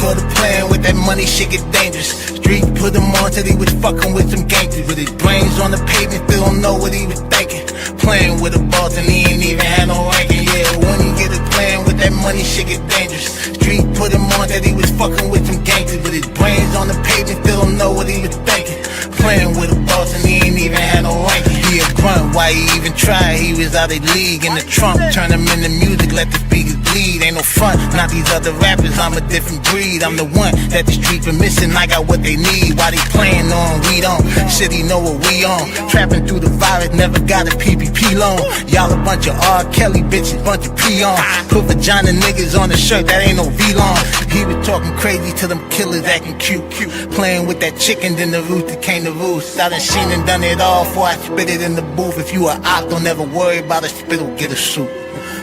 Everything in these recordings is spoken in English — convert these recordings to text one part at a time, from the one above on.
go to playing with that money, shit get dangerous. Street put him on till he was fucking with some gangsters. With his brains on the pavement, still don't know what he was thinking. Playing with the boss and he ain't even had no ranking. Yeah, when he get it playing with that money, shit get dangerous. Street put him on till he was fucking with some gangsters. With his brains on the pavement, still don't know what he was thinking. Playing with the boss and he ain't even had no ranking. He a grunt, why he even try? He was out of league in the trunk. Turn him into music, let the speakers bleed. Ain't no front, not these other rappers, I'm a different breed. I'm the one that the street been missing, I got what they need. Why they playing on, we don't. City know what we on. Trapping through the virus, never got a PPP loan. Y'all a bunch of R. Kelly bitches, bunch of peons. Put vagina niggas on the shirt, that ain't no V-long. He was talking crazy to them killers acting cute. Playing with that chicken, then the rooster came to roost. I done seen and done it all before I spit it in the booth. If you a op, don't ever worry about a spittle, get a suit.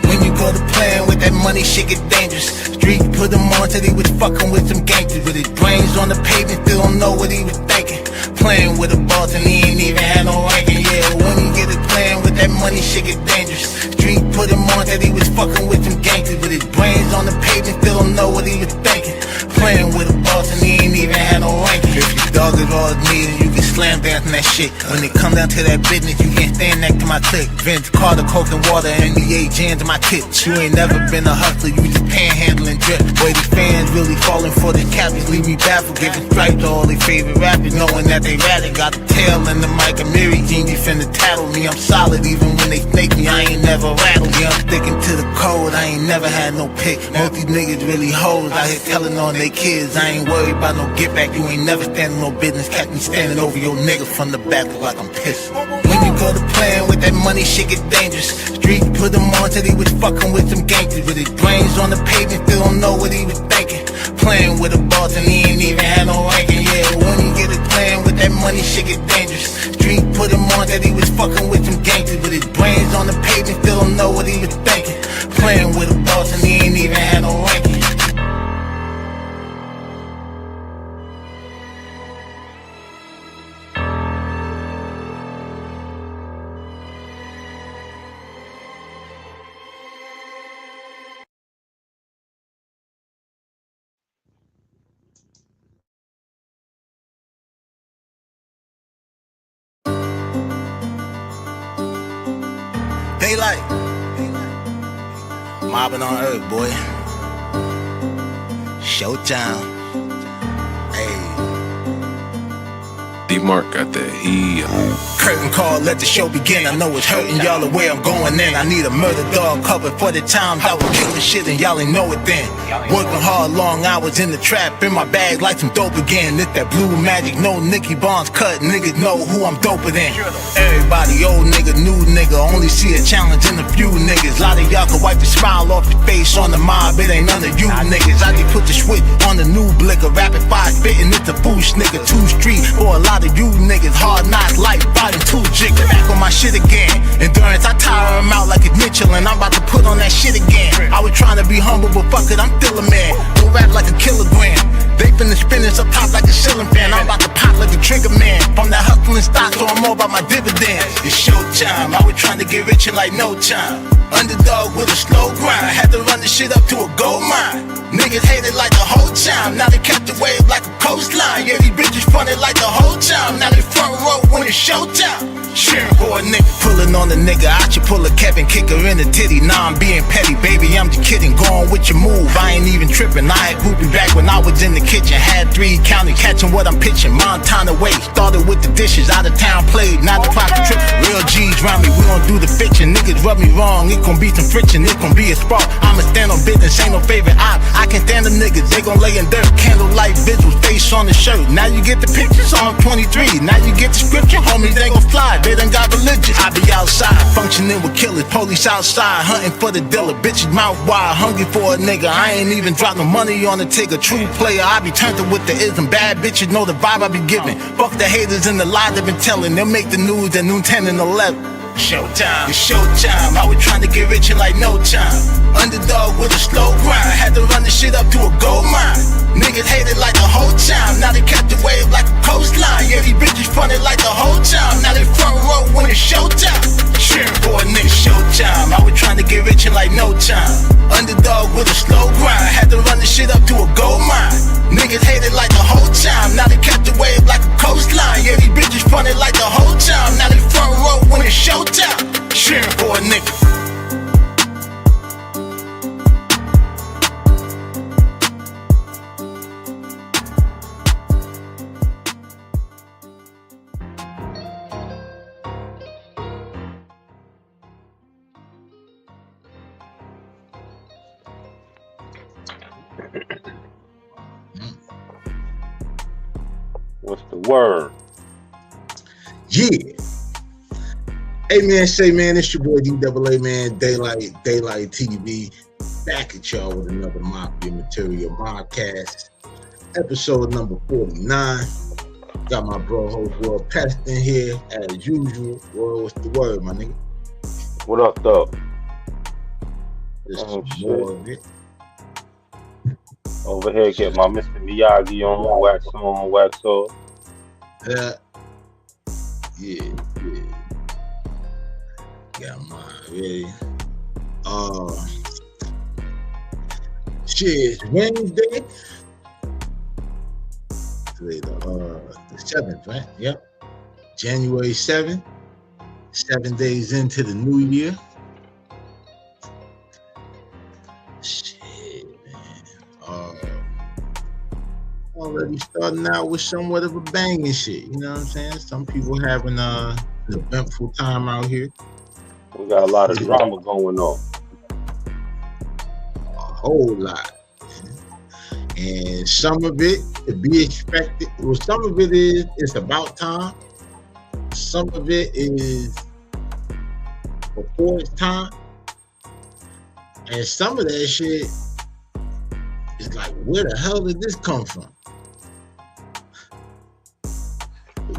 When you go to playing with that money, shit get dangerous. Street put him on till he was fucking with some gangsters. With his brains on the pavement, still don't know what he was thinking. Playing with a boss and he ain't even had no ranking. Yeah, when he get it playing with that money, shit get dangerous. Street put him on till he was fucking with some gangsters. With his brains on the pavement, still don't know what he was thinking. Playing with a boss and he ain't even had no ranking. If your dog is all needed, you can slam dance on that shit. When it come down to that business, you can't stand next to my clique. Vince Carter, Coke and water, NBA jams in my kits. You ain't never been a hustler, you just panhandling drip. Boy, these fans really falling for the cappies, leave me baffled. Giving stripes to all their favorite rappers, knowing that they ratted. Got the tail in the mic, and Mary Jean, you finna tattle me. I'm solid, even when they snake me, I ain't never rattled. Yeah, I'm sticking to the code, I ain't never had no pick. Most these niggas really hoes, out here telling on they kids. I ain't worried about no get back, you ain't never standing no business. Catch me standing over your nigga from the back like I'm pissed. When you go to playing with that money, shit get dangerous. Street put him on till he was fucking with some gangsters. With his brains on the pavement, still don't know what he was thinking. Playing with a boss and he ain't even had no ranking. Yeah, when he get it playing with that money, shit get dangerous. Street put him on till he was fucking with some gangsters. With his brains on the pavement, still don't know what he was thinking. Playing with a boss and he ain't even had no ranking. Daylight, mobbing on earth, boy. Showtime. Hey. D-Mark got that heat. Curtain call, let the show begin. I know it's hurting y'all the way I'm going in. I need a murder dog covered for the times I was killing shit and y'all ain't know it then. Working hard, long hours in the trap, in my bag like some dope again. It's that blue magic, no Nicky Barnes cut. Niggas know who I'm doper than. Everybody, old nigga, new nigga, only see a challenge in a few niggas. A lot of y'all can wipe the smile off your face on the mob, it ain't none of you niggas. I just put the switch on the new blicker, rapid fire spitting, it's a boost nigga. 2 Street for a lot of you niggas, hard knocks, life, body, 2 jigger. Back on my shit again, endurance, I tire him out like a Mitchell, and I'm about to put on that shit again. I was trying to be humble, but fuck it, I'm still a man. Don't rap like a kilogram. They finna spin this up top like a ceiling fan. I'm about to pop like a trigger man. From that hustling stock, so I'm all about my dividends. It's showtime, I was trying to get rich in like no time. Underdog with a slow grind, had to run the shit up to a gold mine. Niggas hated like the whole time, now they kept the wave like a coastline. Yeah, these bitches fronted like the whole time, now they front row when it's showtime. Sharing for a nigga, pulling on a nigga, I should pull a Kevin, kick her in the titty. Nah, I'm being petty, baby, I'm just kidding. Going with your move, I ain't even tripping. I had groupie back when I was in the kitchen, had 3 county, catching what I'm pitching. Montana way, started with the dishes, out of town played, not the clock trip. Real G's round me, we gon' do the fiction. Niggas rub me wrong, it gon' be some friction, it gon' be a spark. I'ma stand on business, ain't no favorite op. I can stand them niggas, they gon' lay in dirt. Candlelight visuals, face on the shirt. Now you get the picture, Psalm 23. Now you get the scripture, homies ain't gon' fly, they done got religion. I be outside, functioning with killers, police outside, hunting for the dealer. Bitches mouth wide, hungry for a nigga. I ain't even drop no money on the tigger. True player, I be turned with the ism. Bad bitches know the vibe I be giving. Fuck the haters and the lies I've been telling. They'll make the news at noon 10 and 11. Showtime, it's showtime. I was trying to get rich in like no time. Underdog with a slow grind, had to run the shit up to a gold mine. Niggas hated like the whole time, now they kept the wave like a coastline. Yeah, these bitches fronted like the whole time, now they front row when it's showtime. Sharing for a nigga, showtime. I was trying to get rich in like no time. Underdog with a slow grind, had to run the shit up to a gold mine. What's the word? Yeah. Hey man, say man, it's your boy DAA man, Daylight TV, back at y'all with another Mafia Material MOBCAST, episode number 49. Got my bro host World Pest in here as usual. World, what's the word, my nigga? What up, though? This is more of it. Over here, get my Mr. Miyagi on, wax on, wax off. Yeah. Got mine ready. Shit, Wednesday. Today the 7th, right? Yep. January 7th. 7 days into the new year. Shit, man. Already starting out with somewhat of a banging shit. You know what I'm saying? Some people having an eventful time out here. We got a lot of drama going on. A whole lot. And some of it to be expected. Well, some of it is it's about time. Some of it is before it's time. And some of that shit is like, where the hell did this come from?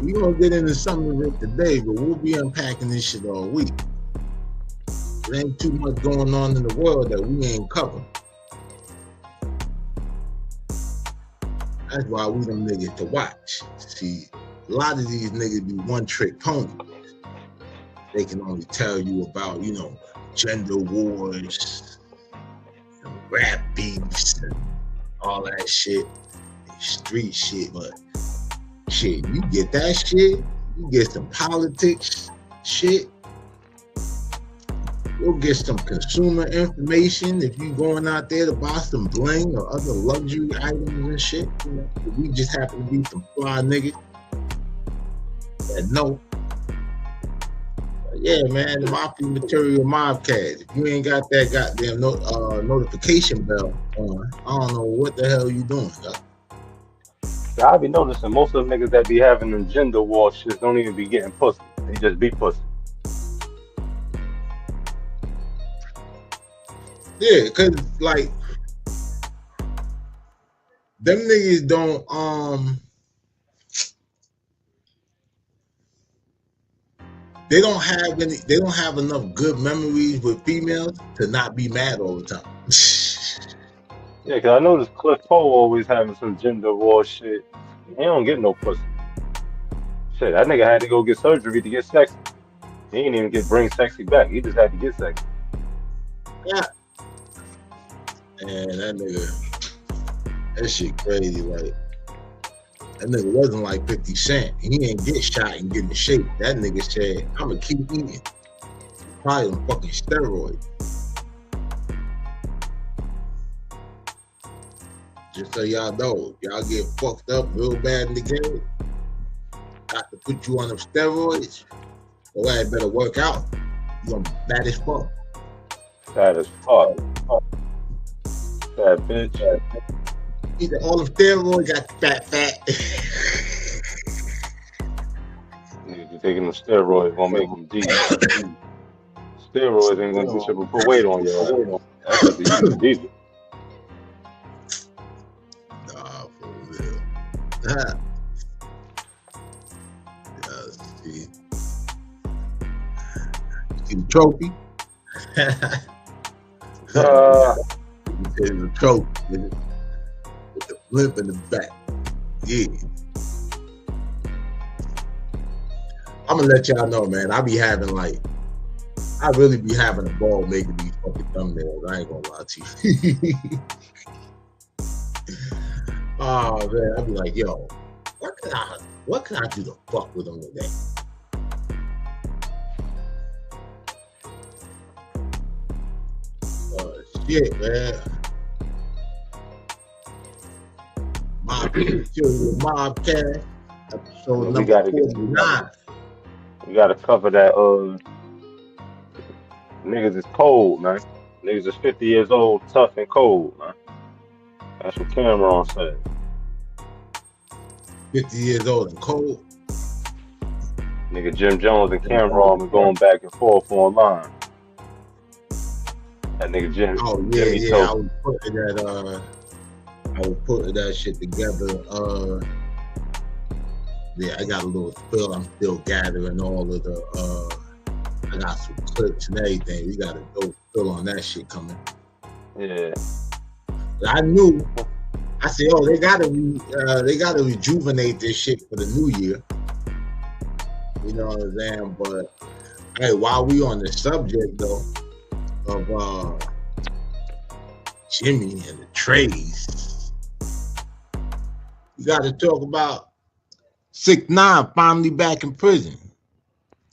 We gonna get into some of it today, but we'll be unpacking this shit all week. There ain't too much going on in the world that we ain't covering. That's why we them niggas to watch. See, a lot of these niggas be one-trick ponies. They can only tell you about, you know, gender wars, and rap beefs, and all that shit, and street shit. But shit, you get that shit, you get some politics shit. You'll get some consumer information if you going out there to buy some bling or other luxury items and shit. You know, we just happen to be some fly niggas that know. But yeah, man, the Mafia Material MOBCAST. If you ain't got that goddamn notification bell on, I don't know what the hell you doing. I be noticing most of the niggas that be having them gender war shit don't even be getting pussy. They just be pussy. Yeah, cause like them niggas don't they don't have enough good memories with females to not be mad all the time. Yeah, cause I noticed Cliff Poe always having some gender war shit. He don't get no pussy. Shit, that nigga had to go get surgery to get sexy. He didn't even bring sexy back. He just had to get sexy. Yeah. And that shit crazy. Like, that nigga wasn't like 50 Cent. He didn't get shot and get in shape. That nigga said, I'm gonna keep eating. Probably on fucking steroids. Just so y'all know, y'all get fucked up real bad in the game, got to put you on them steroids. So I better work out. You gonna be fat as fuck. Fat as fuck. Fat bitch. Either all them steroids got fat. Niggas taking the steroids gonna make them deep. Steroids ain't gonna do shit but put weight on you. That's what they use deep. Nah, for real. See the trophy? The trophy with the blimp in the back. Yeah. I'm gonna let y'all know, man. I really be having a ball making these fucking thumbnails. I ain't gonna lie to you. Oh man, I'll be like, yo, what can I do to fuck with them today? Shit, man. MOBCAST, episode number 49. We gotta cover that. Niggas is cold, man. Niggas is 50 years old, tough and cold, man. That's what Cameron said. 50 years old and cold. Nigga Jim Jones and Cameron been going back and forth online. That nigga Oh yeah, Jimmy yeah. told I was putting that shit together. Yeah, I got a little spill. I'm still gathering all of the I got some clips and everything. We got a dope spill on that shit coming. Yeah. I knew. I said, oh, they gotta rejuvenate this shit for the new year. You know what I'm saying? But hey, while we on the subject though of Jimmy and the Trays, we got to talk about 6IX9INE finally back in prison.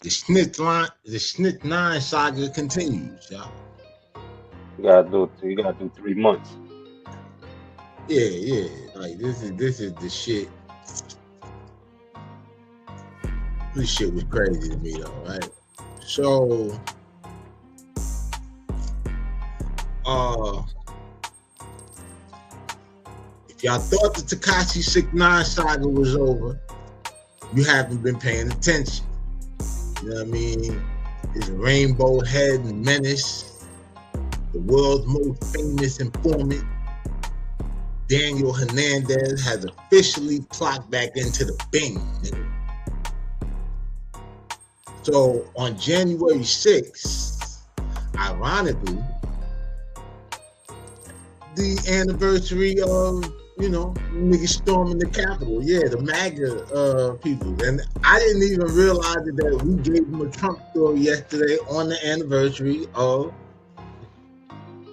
The 6IX9INE saga continues, y'all. You gotta do 3 months. Yeah. Like this is the shit. This shit was crazy to me though, right? So if y'all thought the Tekashi 6IX9INE saga was over, you haven't been paying attention. You know what I mean? His rainbow head menace, the world's most famous informant, Daniel Hernandez, has officially clocked back into the Bing. So on January 6th, ironically, the anniversary of, you know, niggas storming the Capitol. Yeah, the MAGA people. And I didn't even realize that we gave them a Trump story yesterday on the anniversary of.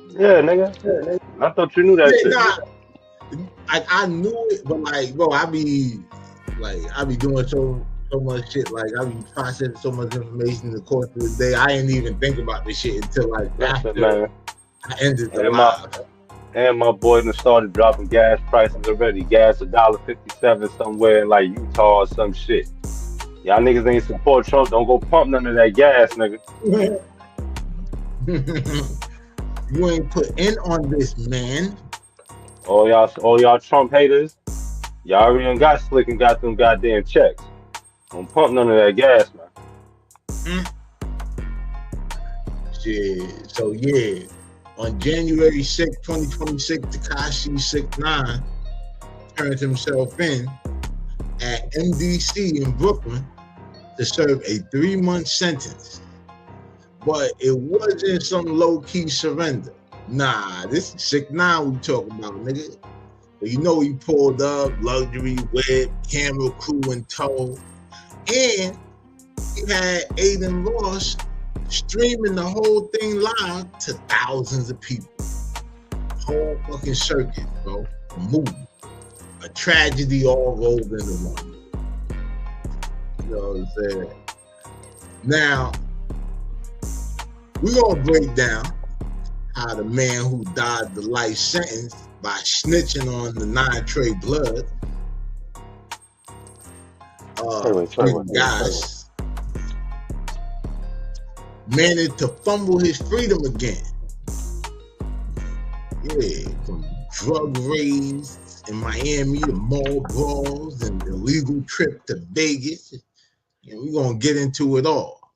Yeah, nigga. I thought you knew that shit. Nah, I knew it, but like, bro, I be doing so much shit. Like, I be processing so much information in the course of the day. I didn't even think about this shit until like after man. I ended the live. And my boy done started dropping gas prices already. Gas $1.57 somewhere in like Utah or some shit. Y'all niggas ain't support Trump. Don't go pump none of that gas, nigga. You ain't put in on this, man. All y'all Trump haters, y'all already done got slick and got them goddamn checks. Don't pump none of that gas, man. Shit. So yeah. On January 6, 2026, Tekashi 6IX9INE turned himself in at MDC in Brooklyn to serve a 3-month sentence. But it wasn't some low-key surrender. Nah, this is 6IX9INE we talking about, nigga. But you know he pulled up, luxury whip, camera crew in tow, and he had ADIN Ross streaming the whole thing live to thousands of people. Whole fucking circuit, bro. A movie. A tragedy all rolled into one. You know what I'm saying? Now, we're gonna break down how the man who died the life sentence by snitching on the 9 Trey blood, guys, managed to fumble his freedom again. Yeah, from drug raids in Miami to mall brawls and illegal trip to Vegas. And we're gonna get into it all.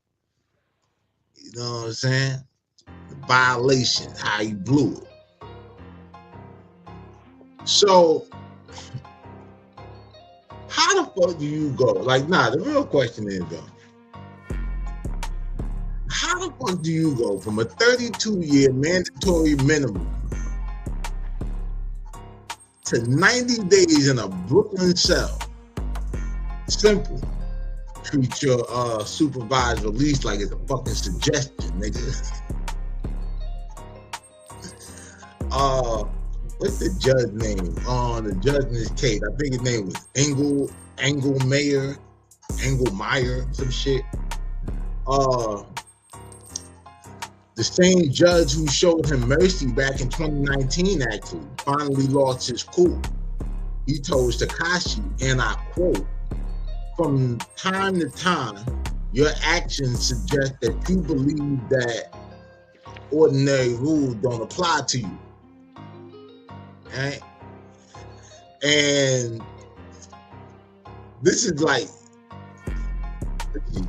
You know what I'm saying? The violation, how he blew it. So, how the fuck do you go? Like, nah, the real question is though, how the fuck do you go from a 32-year mandatory minimum to 90 days in a Brooklyn cell? Simple. Treat your supervised release like it's a fucking suggestion, nigga. What's the judge name? The judge in this case, I think his name was Engelmeyer, some shit. The same judge who showed him mercy back in 2019 actually finally lost his cool. He told Tekashi, and I quote, "From time to time, your actions suggest that you believe that ordinary rules don't apply to you." Right? And this is like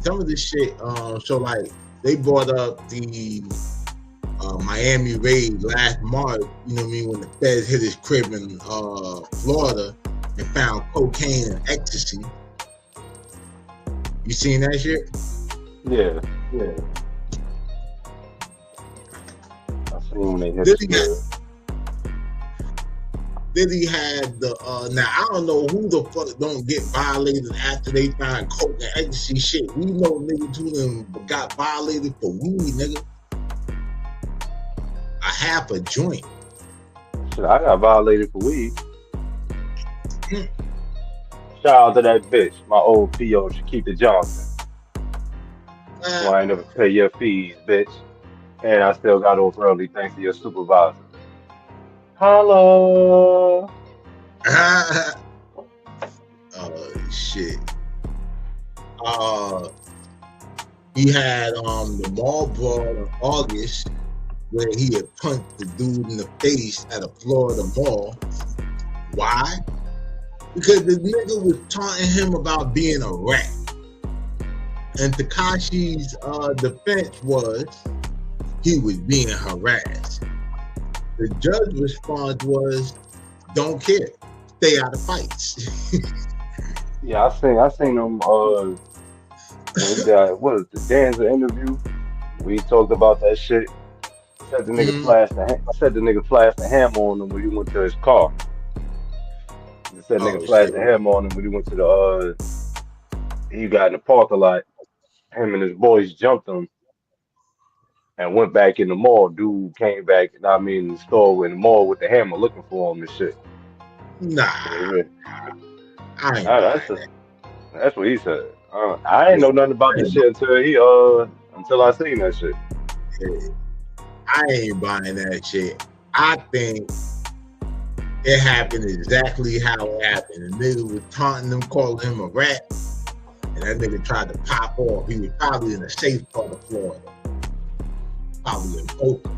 some of this shit. So like they brought up the Miami raid last March. You know what I mean? When the feds hit his crib in Florida and found cocaine and ecstasy. You seen that shit? Yeah. I seen when they hit Diddy had the now I don't know who the fuck don't get violated after they find coke and ecstasy shit. We know niggas who them got violated for weed, nigga. A half a joint. Shit, I got violated for weed. Shout out to that bitch, my old PO, Shakita Johnson. Well, I ain't never pay your fees, bitch. And I still got off early thanks to your supervisor. Hello. Shit. He had the mall brawl in August where he had punched the dude in the face at a Florida mall. Why? Because the nigga was taunting him about being a rat. And Tekashi's defense was he was being harassed. The judge response was, "Don't care, stay out of fights." Yeah, I seen him. What was the Danza interview? We talked about that shit. Said the nigga flashed the hammer on him when he went to his car. He said nigga flashed the hammer on him when he went to the he got in the parking lot. Him and his boys jumped him and went back in the mall. Dude came back, in the store in the mall with the hammer looking for him and shit. Nah. That's what he said. I ain't know nothing about this shit until I seen that shit. I ain't buying that shit. I think it happened exactly how it happened. The nigga was taunting him, calling him a rat, and that nigga tried to pop off. He was probably in a safe part of Florida. Probably in Boca.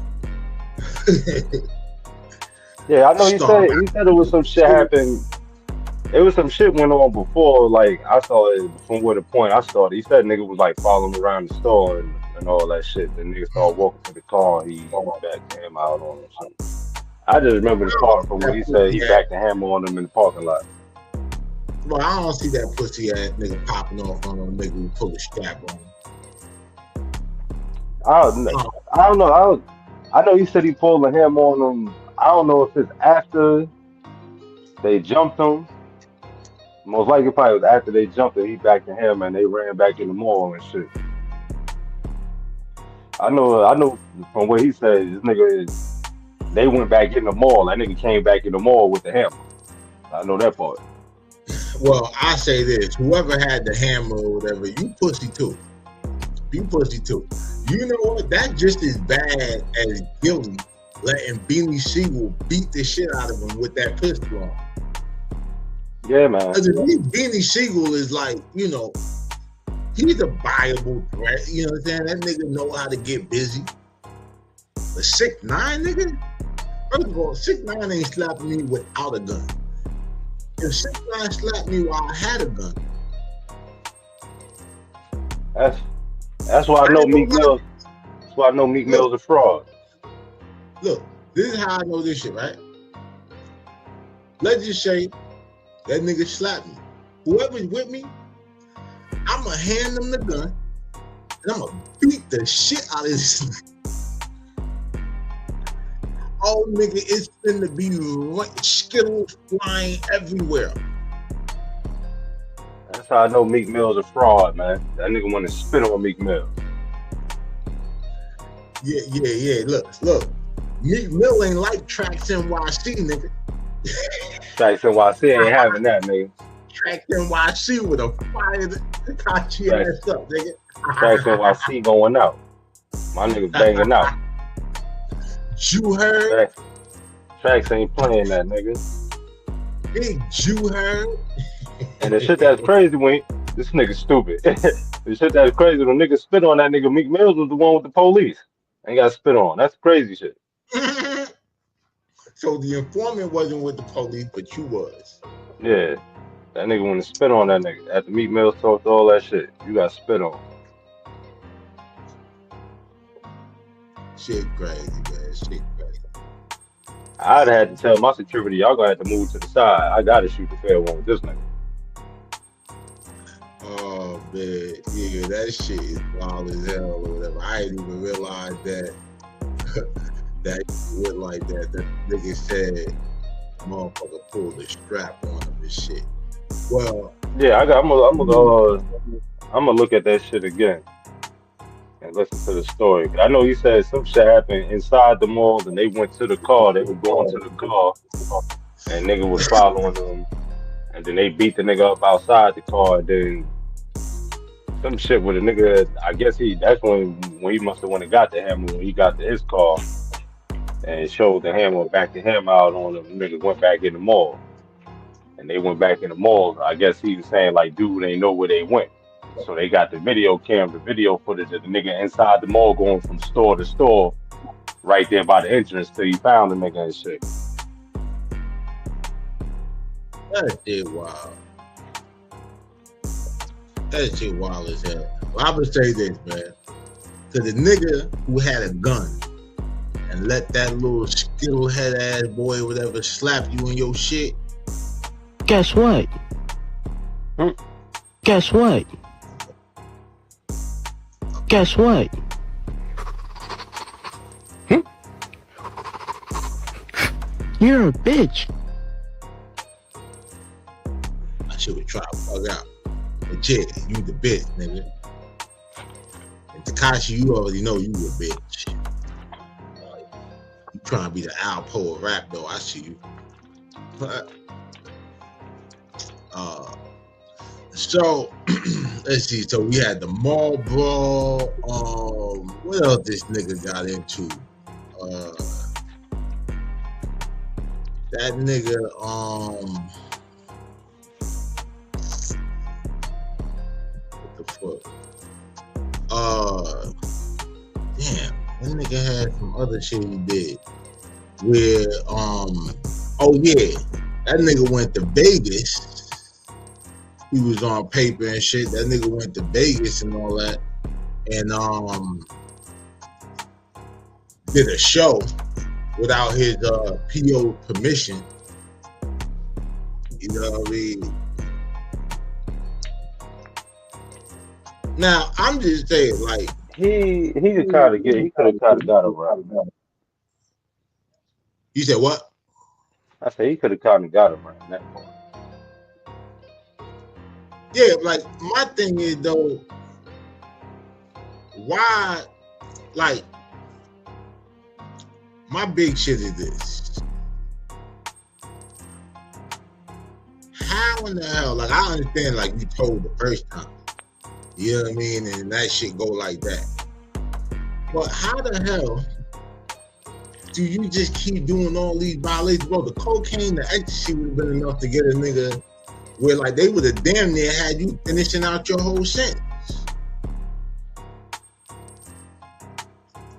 Yeah, I know he said it was some shit happened. It was some shit went on before, like I saw it from where the point I started. He said nigga was like following around the store and all that shit. The nigga started walking to the car and he backed him out on him or something. I just remember the part from when he said he backed the hammer on him in the parking lot. Well, I don't see that pussy ass nigga popping off on a nigga who pull a strap on him. I don't know. I know he said he pulled the hammer on him. I don't know if it's after they jumped him. Most likely probably was after they jumped him, he backed the hammer and they ran back in the mall and shit. I know from what he said, this nigga, they went back in the mall. That nigga came back in the mall with the hammer. I know that part. Well, I say this, whoever had the hammer or whatever, you pussy too. You pussy too. You know what? That's just as bad as Gilly letting Beanie Siegel beat the shit out of him with that pistol on. Yeah, man. Because Beanie Siegel is like, he's a viable threat. You know what I'm saying? That nigga know how to get busy. But 6ix9ine, nigga? First of all, 6ix9ine ain't slapping me without a gun. If 6ix9ine slapped me while I had a gun. That's why I know Meek Mill. That's why I know Meek Mill's a fraud. Look, this is how I know this shit, right? Let's just say that nigga slapped me. Whoever's with me, I'ma hand them the gun and I'ma beat the shit out of this nigga. Oh, nigga, it's finna be Skittles flying everywhere. That's how I know Meek Mill's a fraud, man. That nigga want to spit on Meek Mill. Yeah. Look. Meek Mill ain't like Tracks NYC, nigga. Tracks NYC ain't having that, nigga. Tracks NYC with a fire to catch your ass up, nigga. Tracks NYC going out. My nigga banging out. You heard? Tracks ain't playing that, nigga. Big you heard? And the shit that's crazy when this nigga stupid. The shit that's crazy when nigga spit on that nigga Meek Mills was the one with the police. Ain't got spit on. That's crazy shit. So the informant wasn't with the police, but you was. Yeah, that nigga wanna spit on that nigga. At the Meat Mills talked all that shit. You got spit on. Shit crazy, man. Shit crazy. I'd have had to tell my security, y'all gonna have to move to the side. I gotta shoot the fair one with this nigga. Oh man, yeah, that shit is wild as hell or whatever. I didn't even realize that that he went like that. That nigga said motherfucker pulled the strap on him and shit. Well, Yeah, I'm gonna look at that shit again and listen to the story. I know he said some shit happened inside the mall, and they went to the car. They were going to the car, and nigga was following them, and then they beat the nigga up outside the car. And then some shit with a nigga. I guess that's when he must have went and got the hammer when he got to his car and showed the hammer back to him out on him. The nigga went back in the mall, and they went back in the mall. I guess he was saying like, dude, they know where they went. So they got the video footage of the nigga inside the mall going from store to store, right there by the entrance till he found the nigga and shit. that shit wild. That shit wild as hell. Well, I'm gonna say this, man. To the nigga who had a gun and let that little skittlehead ass boy or whatever slap you in your shit. Guess what? Guess what? Guess what? You're a bitch. I should have tried to fuck out. But yeah, you the bitch, nigga. And Tekashi, you already know you a bitch. You trying to be the Alpo of rap though, I see you. But so let's see. So we had the mall brawl. What else this nigga got into? That nigga, what the fuck? Damn, that nigga had some other shit he did. Where, oh yeah, that nigga went to Vegas. He was on paper and shit. That nigga went to Vegas and all that, and did a show without his PO permission. You know what I mean? Now I'm just saying, like He could kind of got around. you said, what? I said he could have kind of got around that part. Yeah, like my thing is though, why? Like my big shit is this. How in the hell? Like I understand, like you told the first time. You know what I mean? And that shit go like that. But how the hell do you just keep doing all these violations? Bro, the cocaine, the ecstasy would have been enough to get a nigga where like they would have damn near had you finishing out your whole sentence.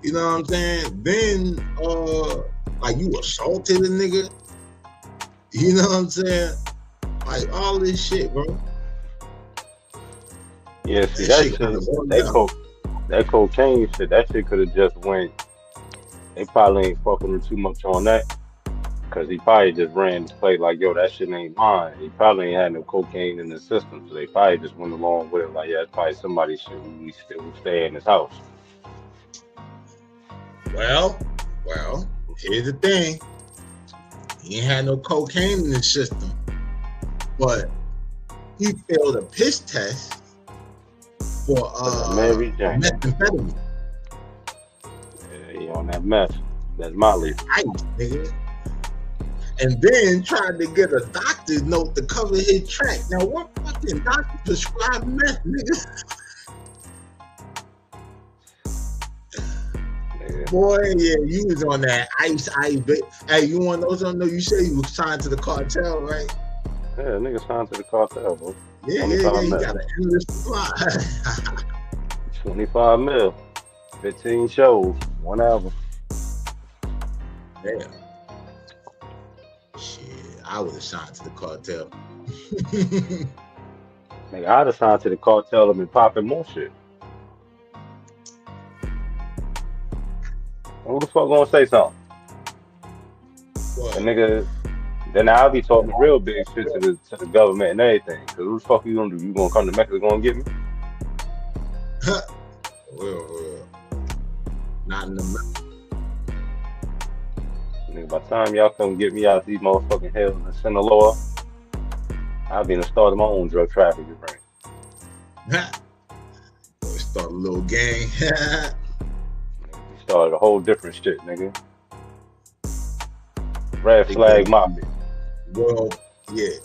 You know what I'm saying? Then like you assaulted a nigga. You know what I'm saying? Like all this shit, bro. Yeah, see that cocaine shit, that shit could have just went. They probably ain't fucking with too much on that, cause he probably just ran the play like, yo, that shit ain't mine. He probably ain't had no cocaine in the system, so they probably just went along with it like, yeah, it's probably somebody's shit who stay in his house. Well, here's the thing. He ain't had no cocaine in his system, but he failed a piss test for methamphetamine. Yeah, he on that meth. That's Molly. Ice, nigga. And then tried to get a doctor's note to cover his track. Now, what fucking doctor prescribed meth, nigga? Yeah. Boy, yeah, you was on that ice. Hey, you want to know something? You say you was signed to the cartel, right? Yeah, nigga signed to the cartel, bro. Yeah, you got an endless supply. 25 mil, 15 shows, 1 album. Damn. Shit, I would have signed to the cartel. Nigga, I'd have signed to the cartel and been popping more shit. Who the fuck gonna say something? What? And nigga, then I'll be talking real big shit to the government and everything. Cause who the fuck you gonna do? You gonna come to Mexico and get me? Well, not in the. Nigga, by the time y'all come get me out these motherfucking hills in Sinaloa, I'll be in the start of my own drug trafficking ring. Start a little gang. We started a whole different shit, nigga. Red flag mafia. Well, yeah.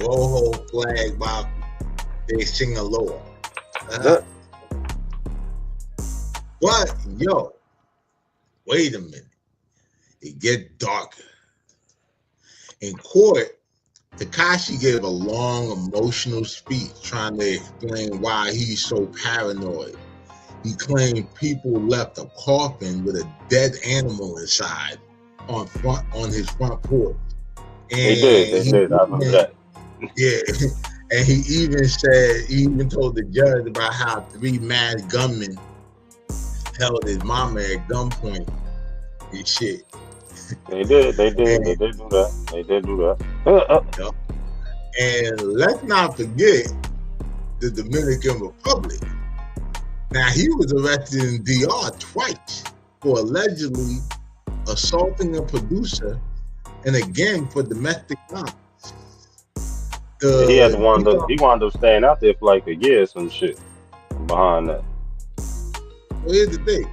Rojo flag mafia. They sing a lower. But yo, wait a minute. It get darker. In court, Tekashi gave a long emotional speech trying to explain why he's so paranoid. He claimed people left a coffin with a dead animal inside on his front porch. And They did. I remember that. Yeah. And he even told the judge about how 3 masked gunmen held his mama at gunpoint and shit. They did do that. They did do that. And let's not forget the Dominican Republic. Now, he was arrested in DR twice for allegedly assaulting a producer and again for domestic violence. He wound up staying out there for like a year or some shit behind that. Well, here's the thing.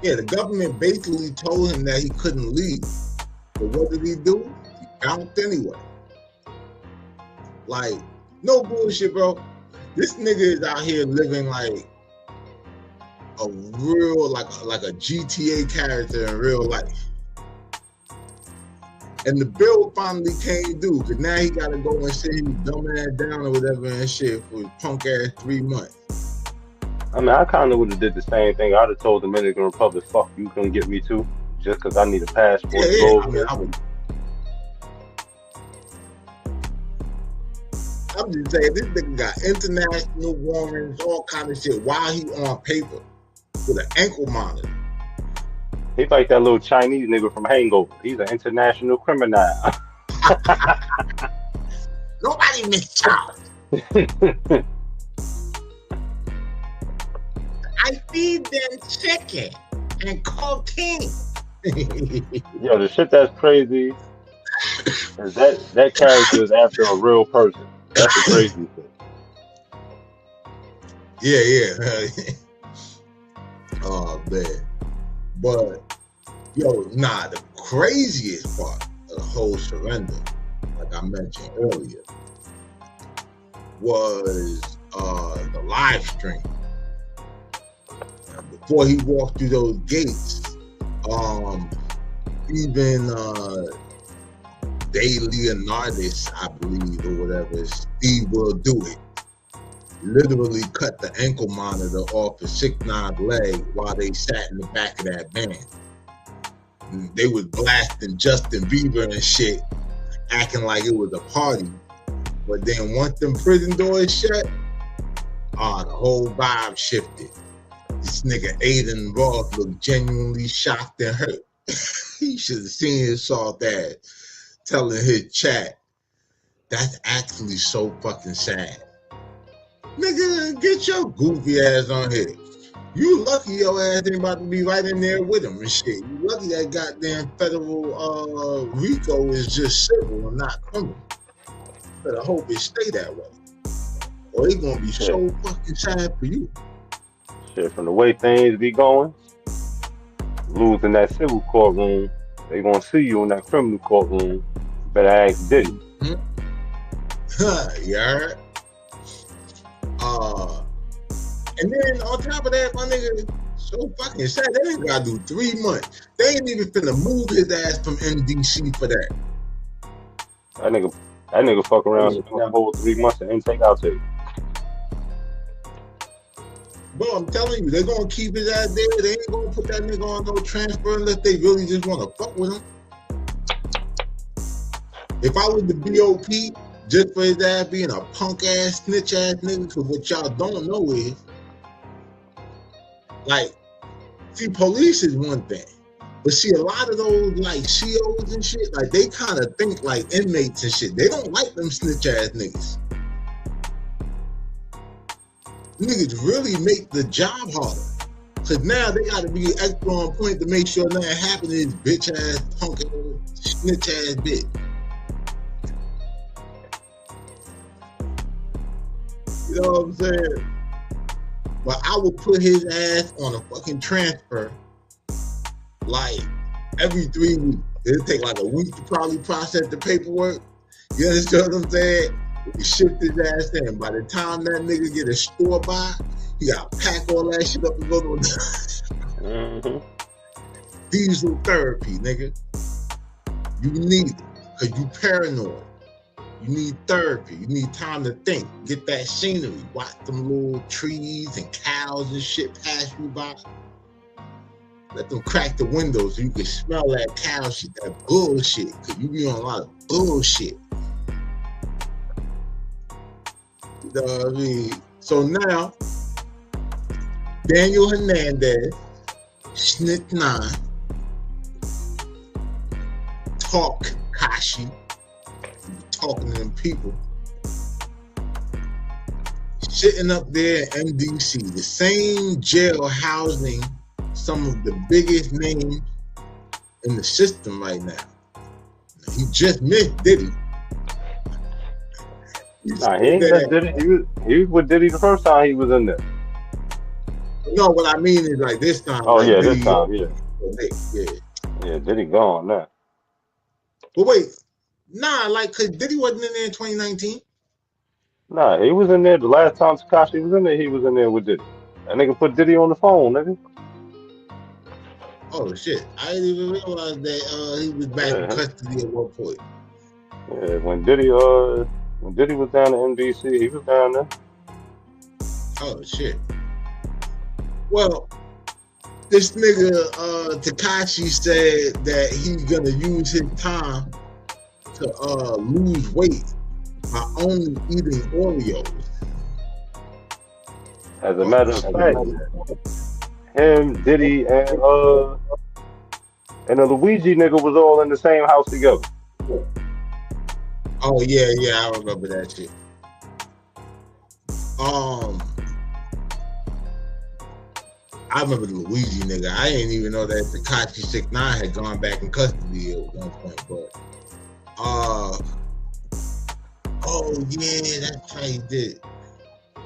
Yeah, the government basically told him that he couldn't leave. But what did he do? He bounced anyway. Like, no bullshit, bro. This nigga is out here living like a real, like a GTA character in real life. And the bill finally came due, because now he got to go and sit his dumb ass down or whatever and shit for his punk ass 3 months. I mean, I kind of would have did the same thing. I'd have told the Dominican Republic, fuck, you couldn't get me too, just because I need a passport to go over there. I'm just saying, this nigga got international warrants, all kind of shit, while he on paper with an ankle monitor. He's like that little Chinese nigga from Hangover. He's an international criminal. Nobody missed Charles. I feed them chicken and cocaine. Yo, the shit that's crazy is that character is after a real person. That's the crazy thing. Yeah. Oh man. But yo, the craziest part of the whole surrender, like I mentioned earlier, was the live stream. Before he walked through those gates, even De Leonardis, I believe, or whatever, Steve Will Do It, literally cut the ankle monitor off of 6IX9INE's leg while they sat in the back of that van. And they was blasting Justin Bieber and shit, acting like it was a party. But then once them prison doors shut, the whole vibe shifted. This nigga ADIN Roth looked genuinely shocked and hurt. He should have seen his soft ass telling his chat, that's actually so fucking sad. Nigga, get your goofy ass on here. You lucky your ass ain't about to be right in there with him and shit. You lucky that goddamn federal RICO is just civil and not criminal. Better hope it stay that way. Or it's gonna be so fucking sad for you. Shit, from the way things be going, losing that civil courtroom, they gonna see you in that criminal courtroom. Better ask Diddy. You heard? And then on top of that, my nigga, so fucking sad. They ain't gotta do 3 months. They ain't even finna move his ass from MDC for that. That nigga fuck around and spend that whole 3 months and take out to you. Bro, I'm telling you, they're gonna keep his ass there. They ain't gonna put that nigga on no transfer unless they really just wanna fuck with him. If I was the BOP, just for his ass being a punk ass, snitch ass nigga, because what y'all don't know is, like, see, police is one thing, but see, a lot of those like COs and shit, like they kind of think like inmates and shit. They don't like them snitch ass niggas. Niggas really make the job harder. Cause now they gotta be extra on point to make sure nothing happens to this bitch ass, punk ass, snitch ass bitch. You know what I'm saying? But I would put his ass on a fucking transfer like every 3 weeks. It'll take like a week to probably process the paperwork. You understand what I'm saying? We shift his ass in. By the time that nigga get a store by, he gotta pack all that shit up and go to diesel therapy, nigga. You need it, cause you paranoid. You need therapy. You need time to think. Get that scenery. Watch them little trees and cows and shit pass you by. Let them crack the windows so you can smell that cow shit, that bullshit. Cause you be on a lot of bullshit. You know what I mean? So now, Daniel Hernandez, SNIT9, talk Kashi, talking to them people, sitting up there in MDC, the same jail housing some of the biggest names in the system right now. He just missed Diddy. Nah, he ain't missed Diddy. He was with Diddy the first time he was in there. No, what I mean is like this time. Oh like yeah, Diddy, this time, yeah. Yeah, Diddy gone now. But wait, nah, like, cause Diddy wasn't in there in 2019. Nah, he was in there the last time Tekashi was in there. He was in there with Diddy. That nigga put Diddy on the phone, nigga. Oh shit! I didn't even realize that he was back in custody at one point. Yeah, when Diddy was down to MDC, he was down there. Oh shit! Well, this nigga Tekashi said that he's gonna use his time to lose weight by only eating Oreos. As a matter of fact, him, Diddy, and the Luigi nigga was all in the same house together. Oh yeah, I remember that shit. I remember the Luigi nigga. I didn't even know that Tekashi 6IX9 had gone back in custody at one point, but oh yeah, that's how he did.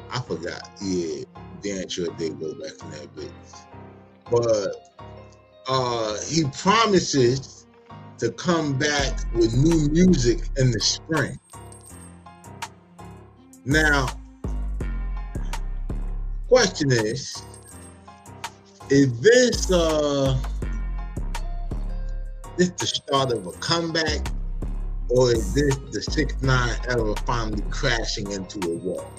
I forgot. Yeah, damn sure did go back in that bitch. But he promises to come back with new music in the spring. Now, question is this the start of a comeback, or is this the 6IX9 era finally crashing into a wall?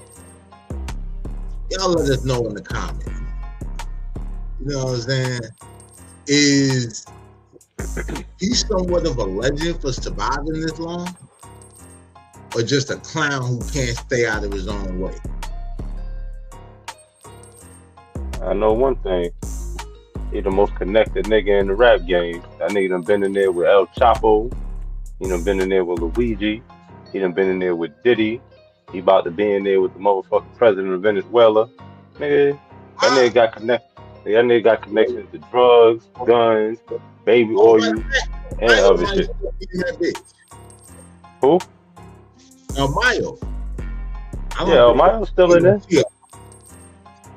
Y'all let us know in the comments. You know what I'm saying? Is he somewhat of a legend for surviving this long? Or just a clown who can't stay out of his own way? I know one thing. He the most connected nigga in the rap game. That nigga done been in there with El Chapo. He done been in there with Luigi. He done been in there with Diddy. He about to be in there with the motherfucking president of Venezuela. Nigga, that nigga got connected. That nigga got connections to drugs, guns, baby oil, and other shit. Who? El Mayo. Yeah, El Mayo's still in there.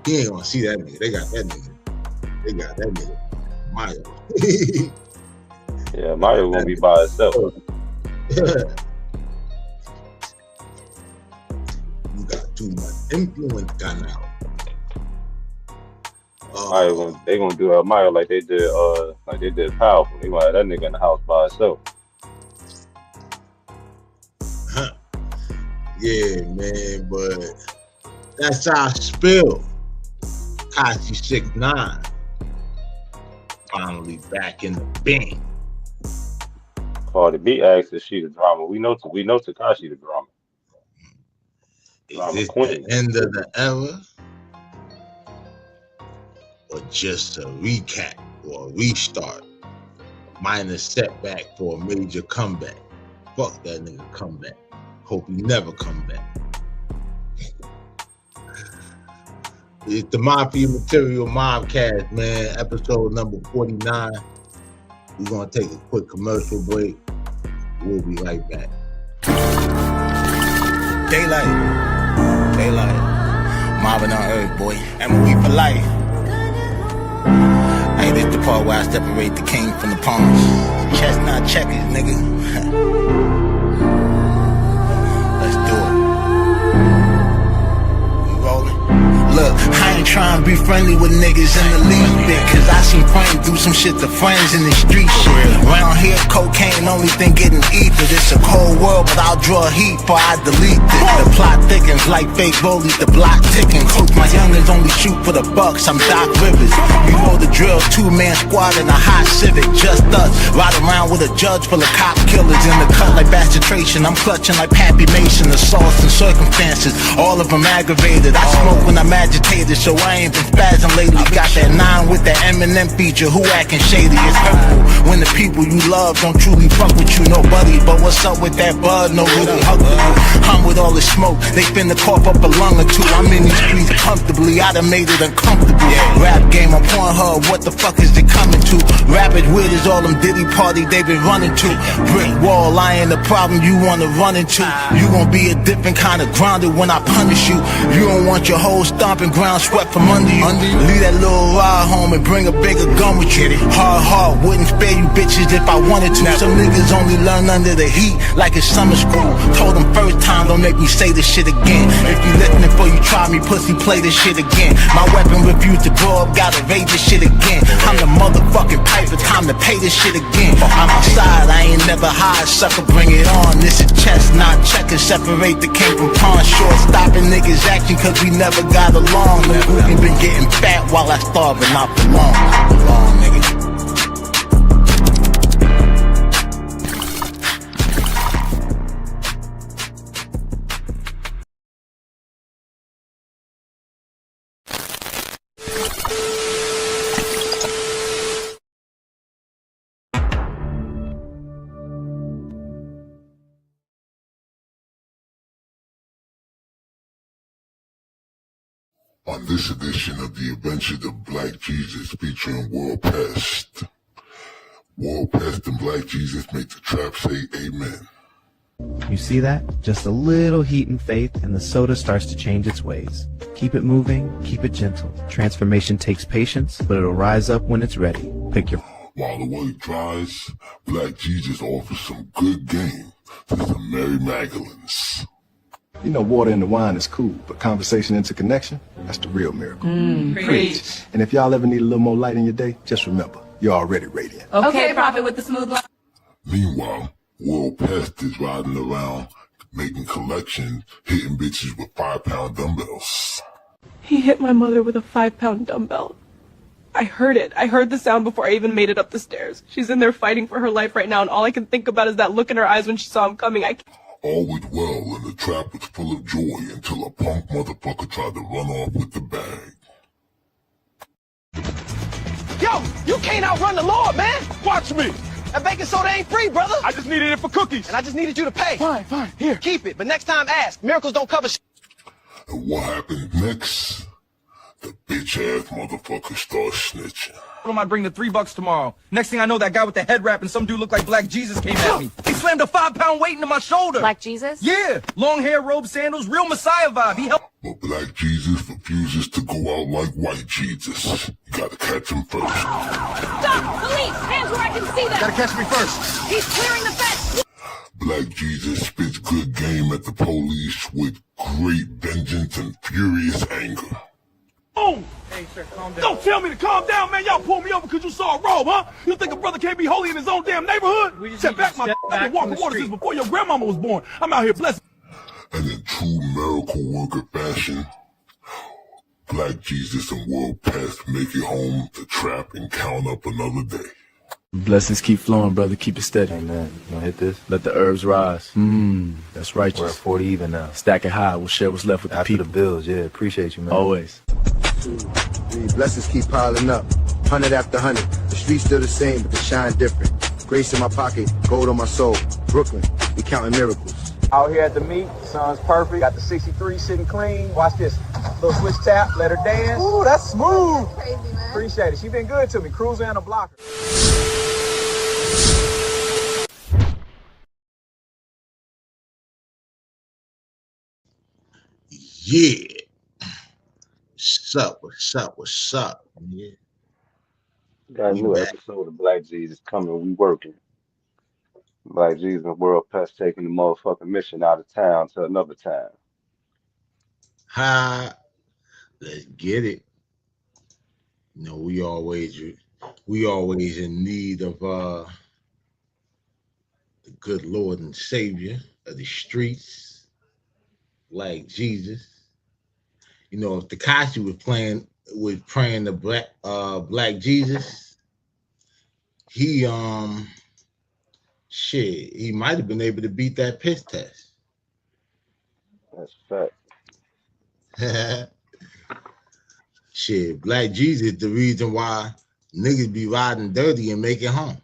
He ain't gonna see that nigga. They got that nigga. Mayo. Yeah, Mayo gonna be by himself. You got too much influence guy now. They gonna do Mayo like they did Powerful. They gonna have that nigga in the house by himself. Yeah, man, but that's our spill. Kashi 6IX9 finally back in the bin. Cardi B asked if she the drama. We know Tekashi the drama. Is Drama this queen. the end of the era? Or just a recap or a restart? Minor setback for a major comeback. Fuck that nigga comeback. Hope he never come back. It's the Mafia Material MOBCAST, man. Episode number 49. We're gonna take a quick commercial break. We'll be right back. Daylight. Marvin on Earth, boy. MOE for life. Hey, this the part where I separate the king from the pawns. Chestnut checkers, nigga. Let's do it. We rolling? Look, I ain't trying to be friendly with niggas in the least bit, cause I seen friends do some shit to friends in the street shit. Around here, cocaine only thing getting ether. It's a cold world, but I'll draw heat before I delete it. The plot thickens like fake rollies, the block ticking. Coach, my youngins only shoot for the bucks, I'm Doc Rivers. You know the drill, 2-man squad in a hot Civic, just us. Ride around with a judge full of cop killers in the cut like bastard. I'm clutching like Pappy Mason, assaults and circumstances, all of them aggravated. I smoke when I'm agitated, so I ain't been spazzing lately. Got that 9 with that Eminem feature, who acting shady? It's hurtful when the people you love don't truly fuck with you, nobody. But what's up with that bud? No really hug with you. I'm with all the smoke, they finna cough up a lung or two. I'm in these streets comfortably, I done made it uncomfortable. Rap game, I'm Pornhub, what the fuck is it coming to? Rapid weird is all them Diddy party they been running to. Brick wall, I ain't the problem you wanna run into. You gon' be a different kind of grounded when I punish you. You don't want your whole stomping ground swept from under you. Leave that little ride home and bring a bigger gun with you. Hard heart, wouldn't spare you bitches if I wanted to. Some niggas only learn under the heat like it's summer school. Told them first time, don't make me say this shit again. If you listening for you try me, pussy, play this shit again. My weapon refused to grow up, gotta raise this shit again. I'm the motherfucking piper, time to pay this shit again. I'm outside, I ain't never hide, sucker, bring it on. This is chestnut checkers, separate the king from pawn. Short stopping niggas action cause we never got along. The booty been getting fat while I starve and not for long. Nigga. On this edition of The Adventures of Black Jesus featuring World Pest. World Pest and Black Jesus make the trap say amen. You see that? Just a little heat and faith and the soda starts to change its ways. Keep it moving, keep it gentle. Transformation takes patience, but it'll rise up when it's ready. Pick your... While the work dries, Black Jesus offers some good game to some Mary Magdalenes. You know, water in the wine is cool, but conversation into connection, that's the real miracle. Preach. And if y'all ever need a little more light in your day, just remember, you're already radiant. Okay, Prophet with the smooth line. Meanwhile, World Pest is riding around making collections, hitting bitches with 5-pound dumbbells. He hit my mother with a 5-pound dumbbell. I heard it. I heard the sound before I even made it up the stairs. She's in there fighting for her life right now, and all I can think about is that look in her eyes when she saw him coming. All went well, and the trap was full of joy until a punk motherfucker tried to run off with the bag. Yo, you can't outrun the Lord, man! Watch me! That baking soda ain't free, brother! I just needed it for cookies! And I just needed you to pay. Fine, here. Keep it, but next time ask. Miracles don't cover shit. And what happened next? The bitch-ass motherfucker starts snitching. I might bring the $3 tomorrow. Next thing I know, that guy with the head wrap and some dude looked like Black Jesus came at me. He slammed a 5-pound weight into my shoulder. Black Jesus? Yeah, long hair, robe, sandals, real Messiah vibe. He helped. But Black Jesus refuses to go out like White Jesus. You gotta catch him first. Stop! Police! Hands where I can see them! Gotta catch me first. He's clearing the fence! Black Jesus spits good game at the police with great vengeance and furious anger. Oh! Hey, sir, calm down. Don't tell me to calm down, man. Y'all pulled me over because you saw a robe, huh? You think a brother can't be holy in his own damn neighborhood? Step back, my I've been walking water since before your grandmama was born. I'm out here blessed. And in true miracle worker fashion, Black Jesus and World Pest make it home to trap and count up another day. Blessings keep flowing, brother. Keep it steady. Amen. You gonna hit this? Let the herbs rise. That's righteous. We're at 40 even now. Stack it high. We'll share what's left with After the people. the bills, yeah. Appreciate you, man. Always. Blessings keep piling up, 100 after 100. The streets still the same, but they shine different. Grace in my pocket, gold on my soul. Brooklyn, we counting miracles. Out here at the meet, sun's perfect. Got the 63 sitting clean. Watch this. Little switch tap, let her dance. Ooh, that's smooth. That's crazy, man. Appreciate it. She been good to me. Cruiser and a blocker. Yeah. What's up? What's up? What's up? Yeah. Got a We new back. episode of Black Jesus coming. We working. Black Jesus and World Pest taking the motherfucking mission out of town to another town. Ha. Let's get it. You know, we always in need of the good Lord and Savior of the streets, like Jesus. You know, if Tekashi was praying the Black Jesus, he he might have been able to beat that piss test. That's a fact. Shit, Black Jesus the reason why niggas be riding dirty and make it home.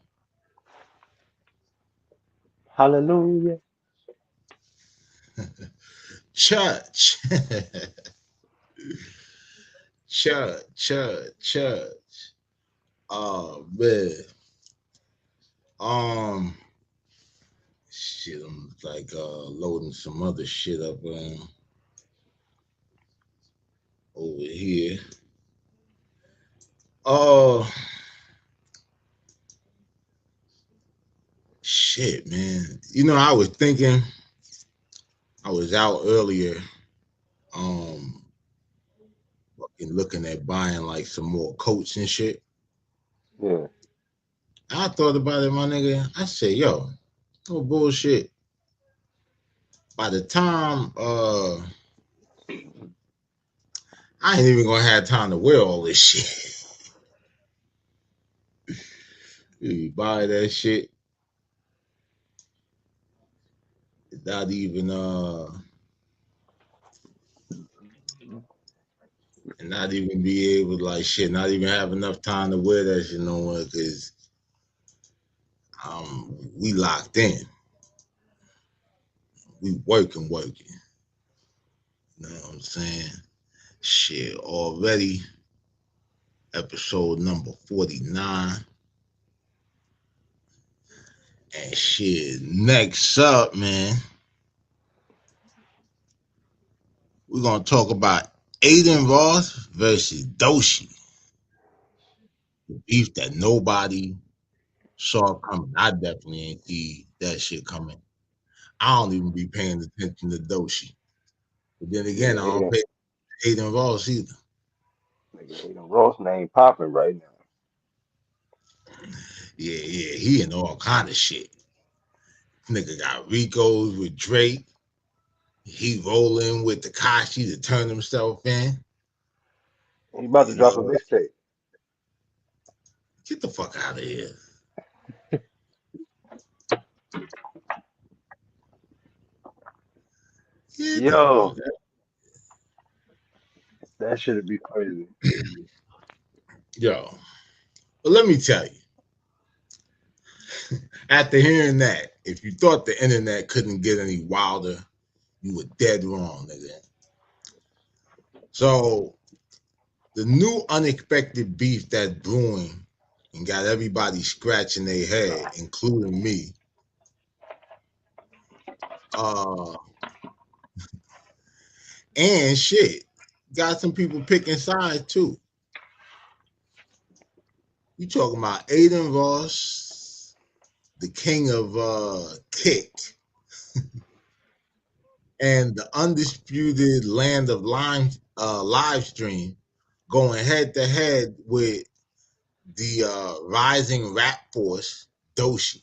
Hallelujah. Church. Church. Oh man. Shit, I'm like loading some other shit up over here. Oh shit, man. You know, I was thinking, I was out earlier, fucking looking at buying like some more coats and shit. Yeah. I thought about it, my nigga. I said, yo, no bullshit. By the time I ain't even gonna have time to wear all this shit. You buy that shit, not even and not even be able to like shit, not even have enough time to wear that shit no more because we locked in. We working. You know what I'm saying? Shit, already episode number 49. And shit, next up, man, we're gonna talk about ADIN Ross versus DOECHI. The beef that nobody saw coming. I definitely ain't see that shit coming. I don't even be paying attention to DOECHI. But then again, I don't pay ADIN Ross either. Nigga, ADIN Ross name popping right now. Yeah, he in all kind of shit. Nigga got Ricos with Drake. He rolling with Tekashi to turn himself in. He about to drop a mixtape. Get the fuck out of here. Yo, that should be crazy. Yo, but let me tell you, after hearing that, if you thought the internet couldn't get any wilder, you were dead wrong, nigga. So, the new unexpected beef that's brewing and got everybody scratching their head, including me. And shit, got some people picking sides too. You talking about ADIN Ross, the king of kick, and the undisputed land of live stream going head to head with the rising rap force, DOECHI.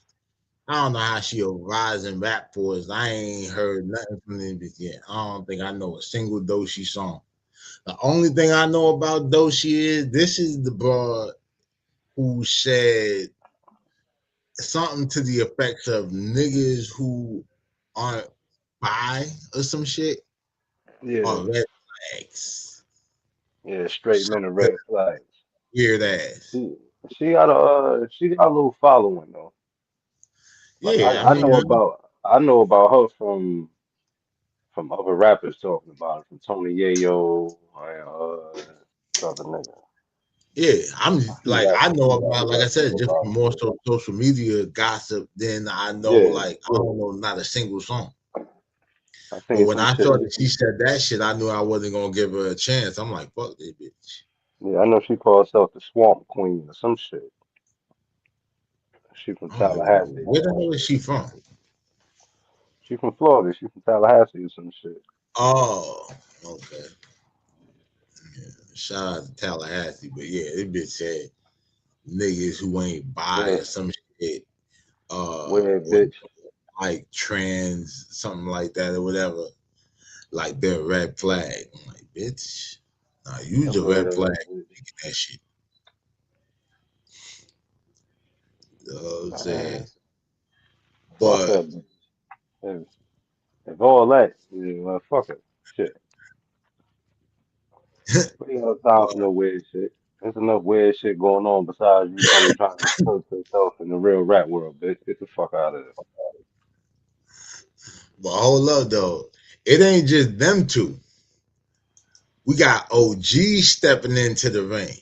I don't know how she a rising rap force. I ain't heard nothing from them yet. I don't think I know a single DOECHI song. The only thing I know about DOECHI is this is the broad who said something to the effects of niggas who aren't bi or some shit Yeah, are red flags. yeah, straight men are red flags. Weird ass. She she got a little following though. Like Yeah, I mean, I know about her from other rappers talking about it, from Tony Yayo and this other nigga. yeah, I'm like I know Few about, rappers like I I said, know just about from more so social media gossip than I know. it. Like I don't know not a single song. Yeah, I But seen when some I shit. saw that she said that shit, I knew I wasn't gonna give her a chance. I'm like, fuck this bitch. Yeah, I know she called herself the Swamp Queen or some shit. She from I'm like, Tallahassee. where the hell is she from? She from Florida. She from Tallahassee or some shit. Oh, okay. Shout out to Tallahassee, but yeah, this bitch said niggas who ain't bi Yeah, or some shit, weird or bitch. like trans, something like that or whatever. Like they're a red flag. I'm like, bitch, nah, A use a weird red flag ass bitch. making that shit. You know what I'm saying? Man, fuck But that bitch. If all that, yeah, well, fuck it. Shit. We ain't got time for no weird shit. There's enough weird shit going on besides you coming trying to insert yourself in the real rap world, bitch. Get the fuck out of there. but hold up though, it ain't just them two. We got OG stepping into the ring.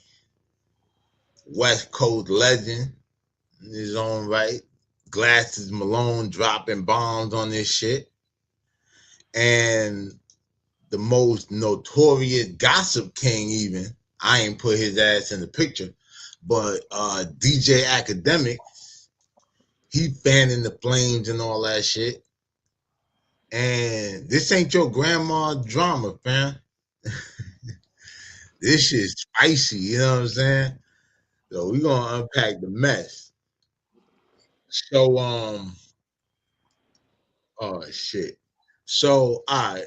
West Coast legend in his own right. Glasses Malone dropping bombs on this shit. And the most notorious gossip king, even, I ain't put his ass in the picture, but DJ Academic, he fanning the flames and all that shit. And this ain't your grandma drama, fam. This shit's spicy, you know what I'm saying? So we gonna unpack the mess. So oh shit. So all right,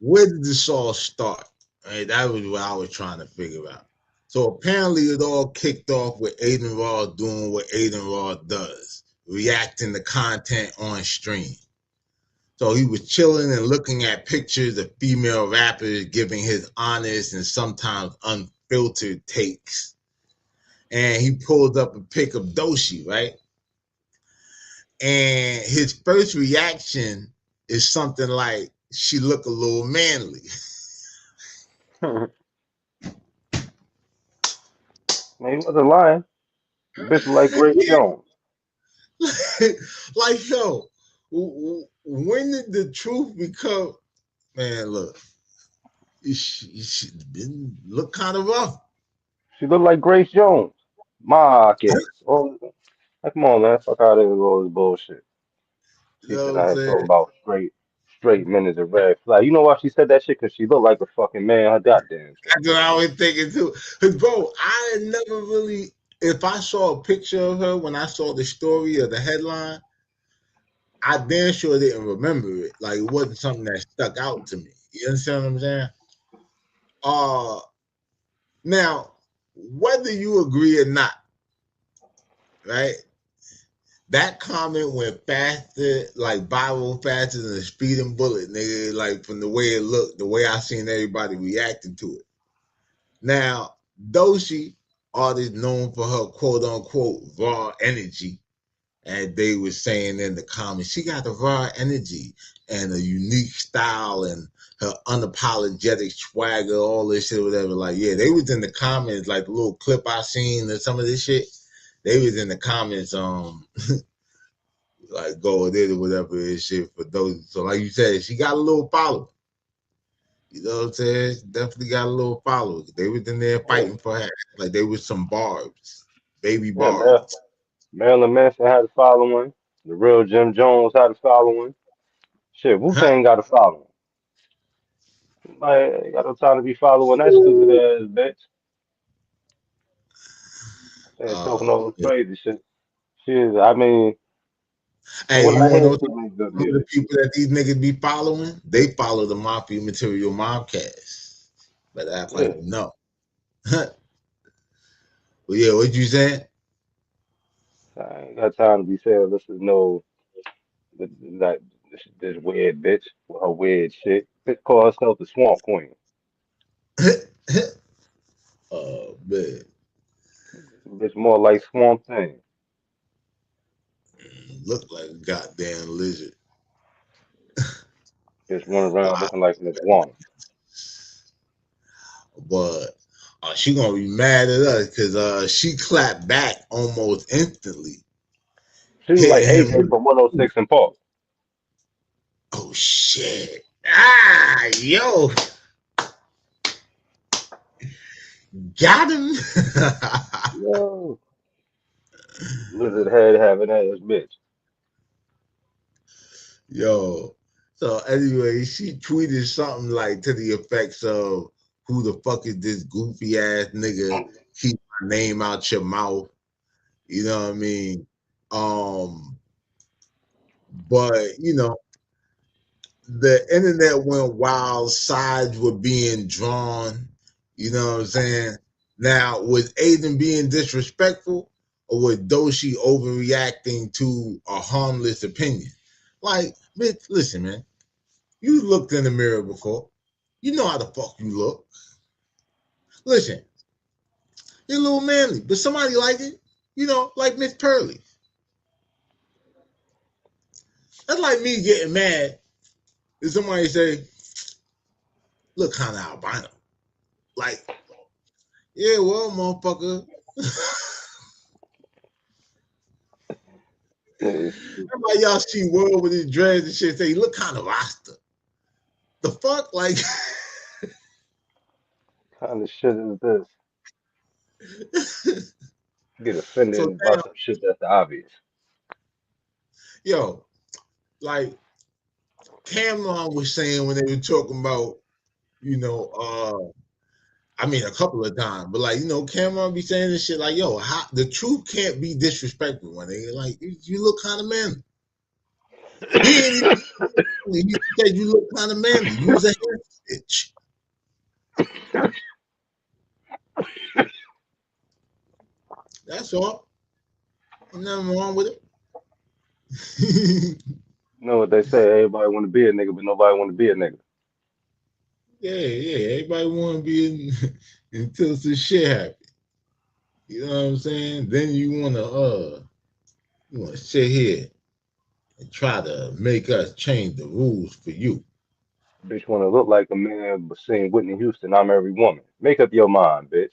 where did this all start? Right, that was what I was trying to figure out. So apparently it all kicked off with Aiden Ross doing what Aiden Ross does, reacting to content on stream. So he was chilling and looking at pictures of female rappers giving his honest and sometimes unfiltered takes. And he pulled up a pic of DOECHI, right? And his first reaction is something like, she look a little manly. Man, he wasn't lying. Bitch like Grace Jones. Like, yo, when did the truth become, man, look, she been look kind of rough. She looked like Grace Jones. MOBCAST. Oh, come on, man. Fuck out of here with all this bullshit. You She know sitting what I'm out here saying? talking about straight men is a red flag. You know why she said that shit? Because she looked like a fucking man her goddamn self. That's what I was thinking too. Cause bro, I had never really, if I saw a picture of her when I saw the story or the headline, I damn sure didn't remember it. Like it wasn't something that stuck out to me. You understand what I'm saying? Uh Now, whether you agree or not, right? That comment went faster, like viral faster than a speeding bullet, nigga. Like from the way it looked, the way I seen everybody reacting to it. Now, DOECHI, artist known for her quote unquote raw energy, and they were saying in the comments, she got the raw energy and a unique style and her unapologetic swagger, all this shit, whatever. Like, yeah, they was in the comments, like the little clip I seen or some of this shit. They was in the comments, like go with it or whatever it is shit for those. So like you said, she got a little following. You know what I'm saying? She definitely got a little following. They was in there Yeah, fighting for her. Like they was some barbs, baby yeah, man. barbs. Marilyn Manson had a following. The real Jim Jones had a following. Shit, Wu Tang got a following. Like, you got no time to be following that stupid ass bitch. And talking all this Yeah. crazy shit. Shit, I mean, from Hey, what you I wanna hear, know she makes good some of the music. people that these niggas be following? They follow the Mafia Material MOBCAST. But act like Yeah. no. Well, yeah, what you saying? I ain't got time to be saying this is no that this weird bitch with her weird shit. Bitch call herself the Swamp Queen. Oh man, Bitch more like Swamp Thing. look like a goddamn lizard. Bitch running around looking like an iguana. But she gonna be mad at us because she clapped back almost instantly, She was like hitting him AJ with, from 106 and Park. oh shit. Yo, got him. Yo, lizard head having ass bitch. Yo. So anyway, she tweeted something like to the effects of, "Who the fuck is this goofy ass nigga? Keep my name out your mouth." You know what I mean? But the internet went wild, sides were being drawn, you know what I'm saying? Now, was Aiden being disrespectful or was Doshi overreacting to a harmless opinion? Like, bitch, listen, man, you looked in the mirror before. You know how the fuck you look. Listen, you're a little manly, but somebody like it, like Miss Pearly. That's like me getting mad if somebody say, look kind of albino. Like, yeah, well, motherfucker. Everybody y'all see World with his dreads and shit say he look kind of Rasta. The fuck? Like, Kind of shit is this? Get offended so about now, some shit that's obvious. yo, like Cameron was saying when they were talking about, a couple of times, but like, Cameron be saying this shit like, yo, the truth can't be disrespectful when they like, you look kind of manly. He ain't even, he said you look kind of manly. You was a hair stitch. That's all. Ain't nothing wrong with it. You know what they say? Everybody want to be a nigga, but nobody want to be a nigga. Yeah. Everybody want to be until some shit happens. You know what I'm saying? Then you want to sit here and try to make us change the rules for you. Bitch want to look like a man, but saying Whitney Houston, I'm every woman. Make up your mind, bitch.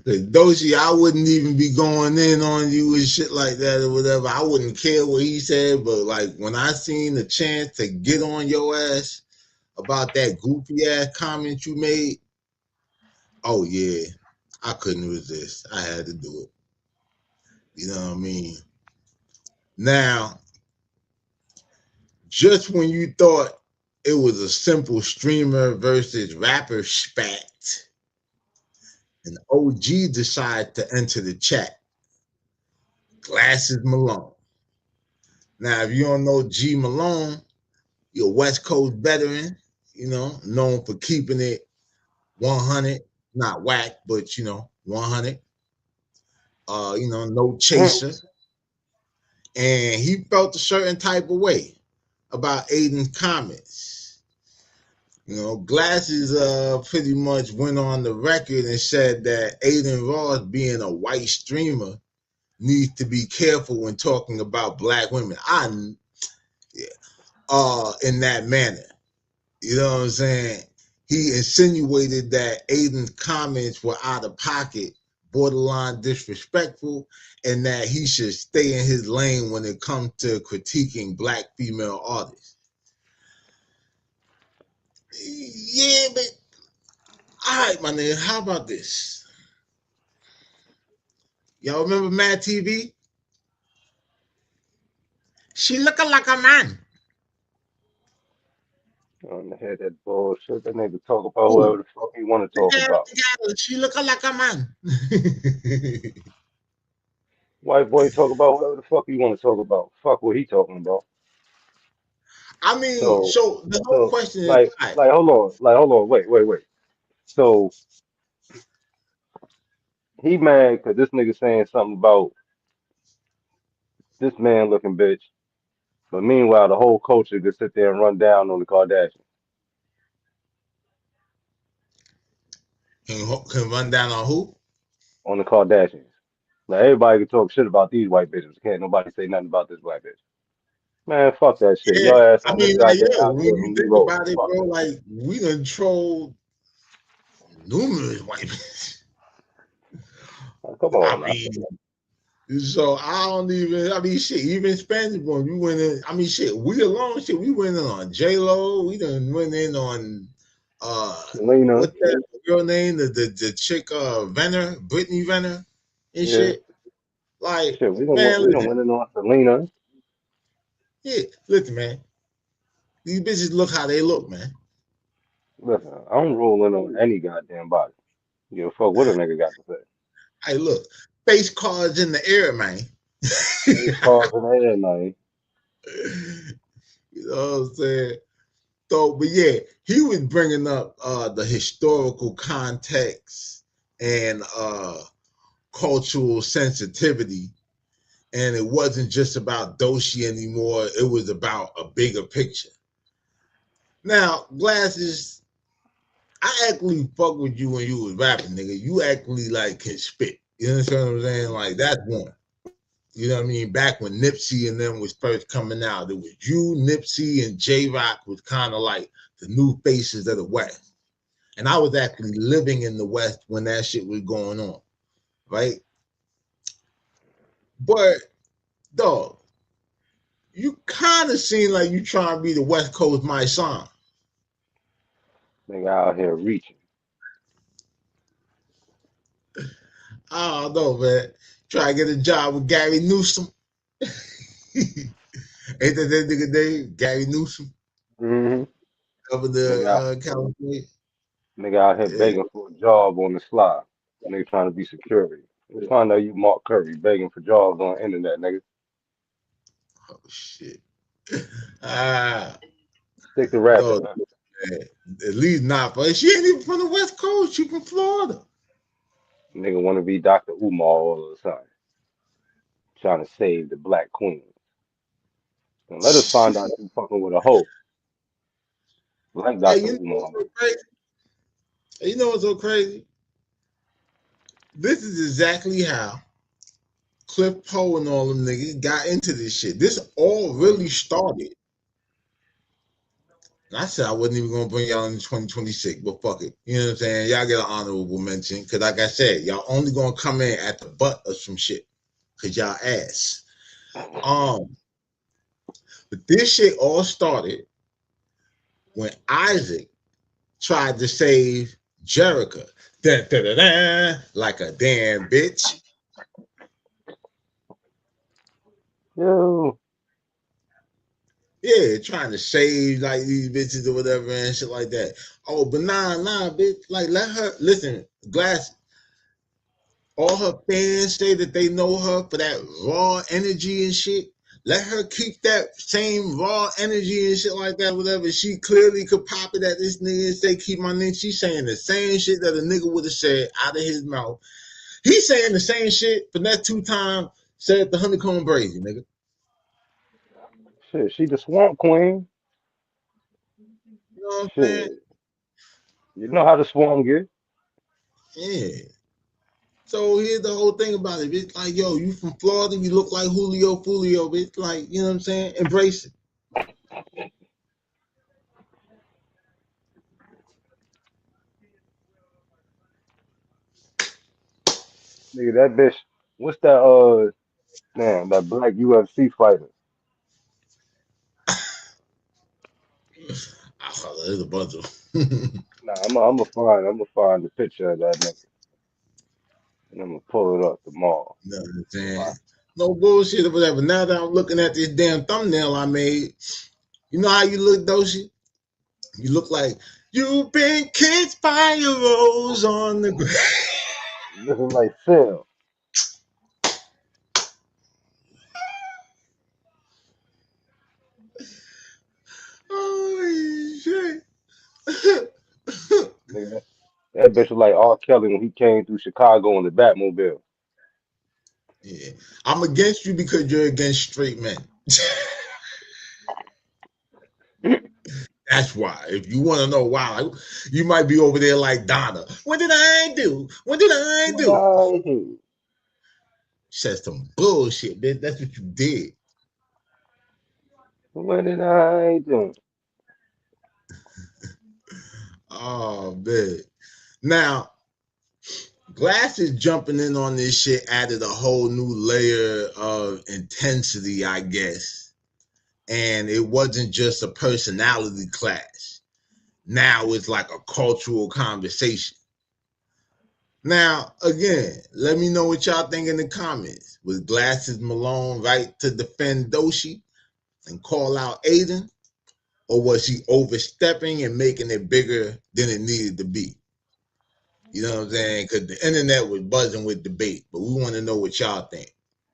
Doshi, I wouldn't even be going in on you and shit like that or whatever. I wouldn't care what he said, but like when I seen the chance to get on your ass about that goofy ass comment you made, oh yeah, I couldn't resist. I had to do it. You know what I mean? Now, just when you thought it was a simple streamer versus rapper spat, an OG decided to enter the chat. Glasses Malone. Now, if you don't know G Malone, you're a West Coast veteran, known for keeping it 100, not whack, but 100. No chaser. And he felt a certain type of way about Aiden's comments. Glasses pretty much went on the record and said that Aiden Ross, being a white streamer, needs to be careful when talking about black women. In that manner. You know what I'm saying? He insinuated that Aiden's comments were out of pocket, borderline disrespectful, and that he should stay in his lane when it comes to critiquing black female artists. Yeah, but all right, my nigga, how about this? Y'all remember Mad TV? She looking like a man. On the head that bullshit. That nigga talk about whatever the fuck he want to talk about. She looking like a man. White boy talk about whatever the fuck he want to talk about. Fuck what he talking about. I mean, So the whole question is, hold on, wait. So he mad because this nigga saying something about this man looking bitch. But meanwhile, the whole culture could sit there and run down on the Kardashians, Can run down on who? on the Kardashians. Like everybody can talk shit about these white bitches. Can't nobody say nothing about this black bitch. Man, fuck that shit. Yeah, Your ass I on this mean, like, goddamn yo, when you algorithm, you think rolling. about it, Fuck bro, that shit. like we done trolled numerous white bitches. Like, come I on, man. mean, so I don't even. I mean, shit. Even Spanish boy, we went in. I mean, shit. We alone, shit. We went in on J Lo. We done went in on Selena, what's that girl name? The chick Venner, Brittany Venner, and yeah. shit. Like, Shit, man, we don't listen. win it on Selena. Yeah, listen, man. These bitches look how they look, man. Listen, I'm rolling on any goddamn body. Give a fuck what a nigga got to say. Hey, look, face cards in the air, man. These cars in the air, man. You know what I'm saying? So, but yeah, he was bringing up the historical context and cultural sensitivity, and it wasn't just about Doshi anymore. It was about a bigger picture. Now, Glasses, I actually fuck with you when you was rapping, nigga. You actually like can spit. You understand what I'm saying? Like that's one. You know what I mean? Back when Nipsey and them was first coming out, it was you, Nipsey, and J Rock was kind of like the new faces of the West. And I was actually living in the West when that shit was going on, right? But dog, you kind of seem like you trying to be the West Coast my son. Nigga out here reaching. I don't know, man. Try to get a job with Gary Newsom. Ain't that nigga name? Gary Newsom Mm-hmm. of Nigga out, the California. nigga out here Yeah. begging for a job on the slide. Nigga trying to be security. We find out you Mark Curry begging for jobs on the internet, nigga. Oh shit. Ah, Stick to rapping, no, man. man. At least not. But she ain't even from the West Coast. She from Florida. Nigga want to be Dr. Umar all of a sudden. Trying to save the black queen. And let us find out you fucking with a hoe like Hey, Dr. you know Umar. what's so crazy? You know what's so crazy? This is exactly how Cliff Poe and all them niggas got into this shit. This all really started. And I said I wasn't even gonna bring y'all in 2026, but fuck it. You know what I'm saying? Y'all get an honorable mention. Cause like I said, y'all only gonna come in at the butt of some shit. Cause y'all ass. But this shit all started when Isaac tried to save Jericho. Dun, dun, dun, dun, like a damn bitch. Yo, Yeah, trying to save like these bitches or whatever and shit like that. Oh, but nah, bitch. Like, let her listen. Glass. All her fans say that they know her for that raw energy and shit. Let her keep that same raw energy and shit like that, whatever. She clearly could pop it at this nigga and say, keep my nigga. She's saying the same shit that a nigga would have said out of his mouth. He's saying the same shit, but that 2 times said the honeycomb brazy, nigga. shit, she the swamp queen. You know what I'm saying? Shit, you know how the swamp get. Yeah. So here's the whole thing about it. It's like, yo, you from Florida, you look like Julio Fulio, bitch. Like, you know what I'm saying? Embrace it. Nigga, that bitch, what's that, damn, that black UFC fighter? There's a bunch of them. Nah, I'm gonna find the picture of that nigga, and I'm gonna pull it up tomorrow. You know what I'm saying? Wow. No bullshit or whatever. Now that I'm looking at this damn thumbnail I made, you know how you look, Doshi? You look like you've been kissed by a rose on the ground. This is like Phil. Holy shit. Nigga, That bitch was like R. Kelly when he came through Chicago in the Batmobile. Yeah. I'm against you because you're against straight men. That's why. If you want to know why, you might be over there like Donna. What did I do? What did I do? Said some bullshit, bitch. That's what you did. What did I do? Oh, man. Now, Glasses jumping in on this shit added a whole new layer of intensity, I guess. And it wasn't just a personality clash. Now it's like a cultural conversation. Now, again, let me know what y'all think in the comments. Was Glasses Malone right to defend DOECHI and call out ADIN? Or was he overstepping and making it bigger than it needed to be? You know what I'm saying? Because the internet was buzzing with debate, but we want to know what y'all think.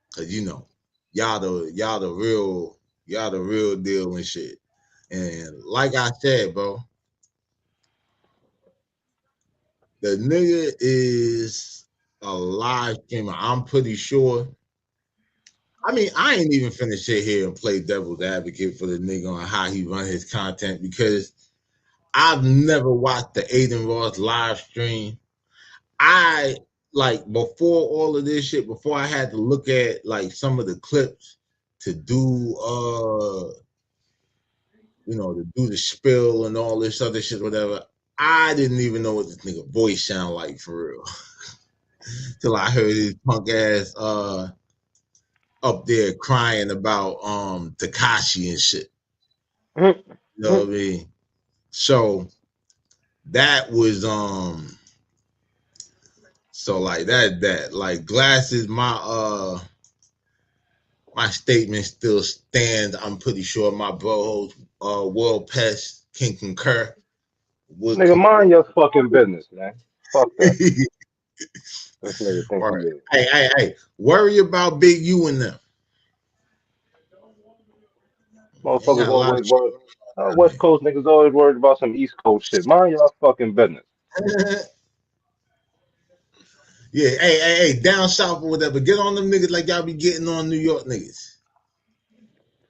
Because, you know, y'all the real deal and shit. And like I said, bro, the nigga is a live streamer. I'm pretty sure. I mean, I ain't even finna sit here and play devil's advocate for the nigga on how he run his content because I've never watched the Aiden Ross live stream. I like before all of this shit, before I had to look at like some of the clips to do you know, to do the spill and all this other shit, whatever. I didn't even know what this nigga voice sound like for real. Till I heard his punk ass up there crying about Tekashi and shit. You know what I mean? So that was so like that like Glasses, my statement still stands. I'm pretty sure my bro World Pest can concur. Nigga, mind your fucking business, man. Fuck that. This nigga think Right. he is. Hey, worry about Big U and them. Motherfuckers always worried. West Coast niggas always worried about some East Coast shit. Mind your fucking business. Yeah, hey, down south or whatever. Get on them niggas like y'all be getting on New York niggas.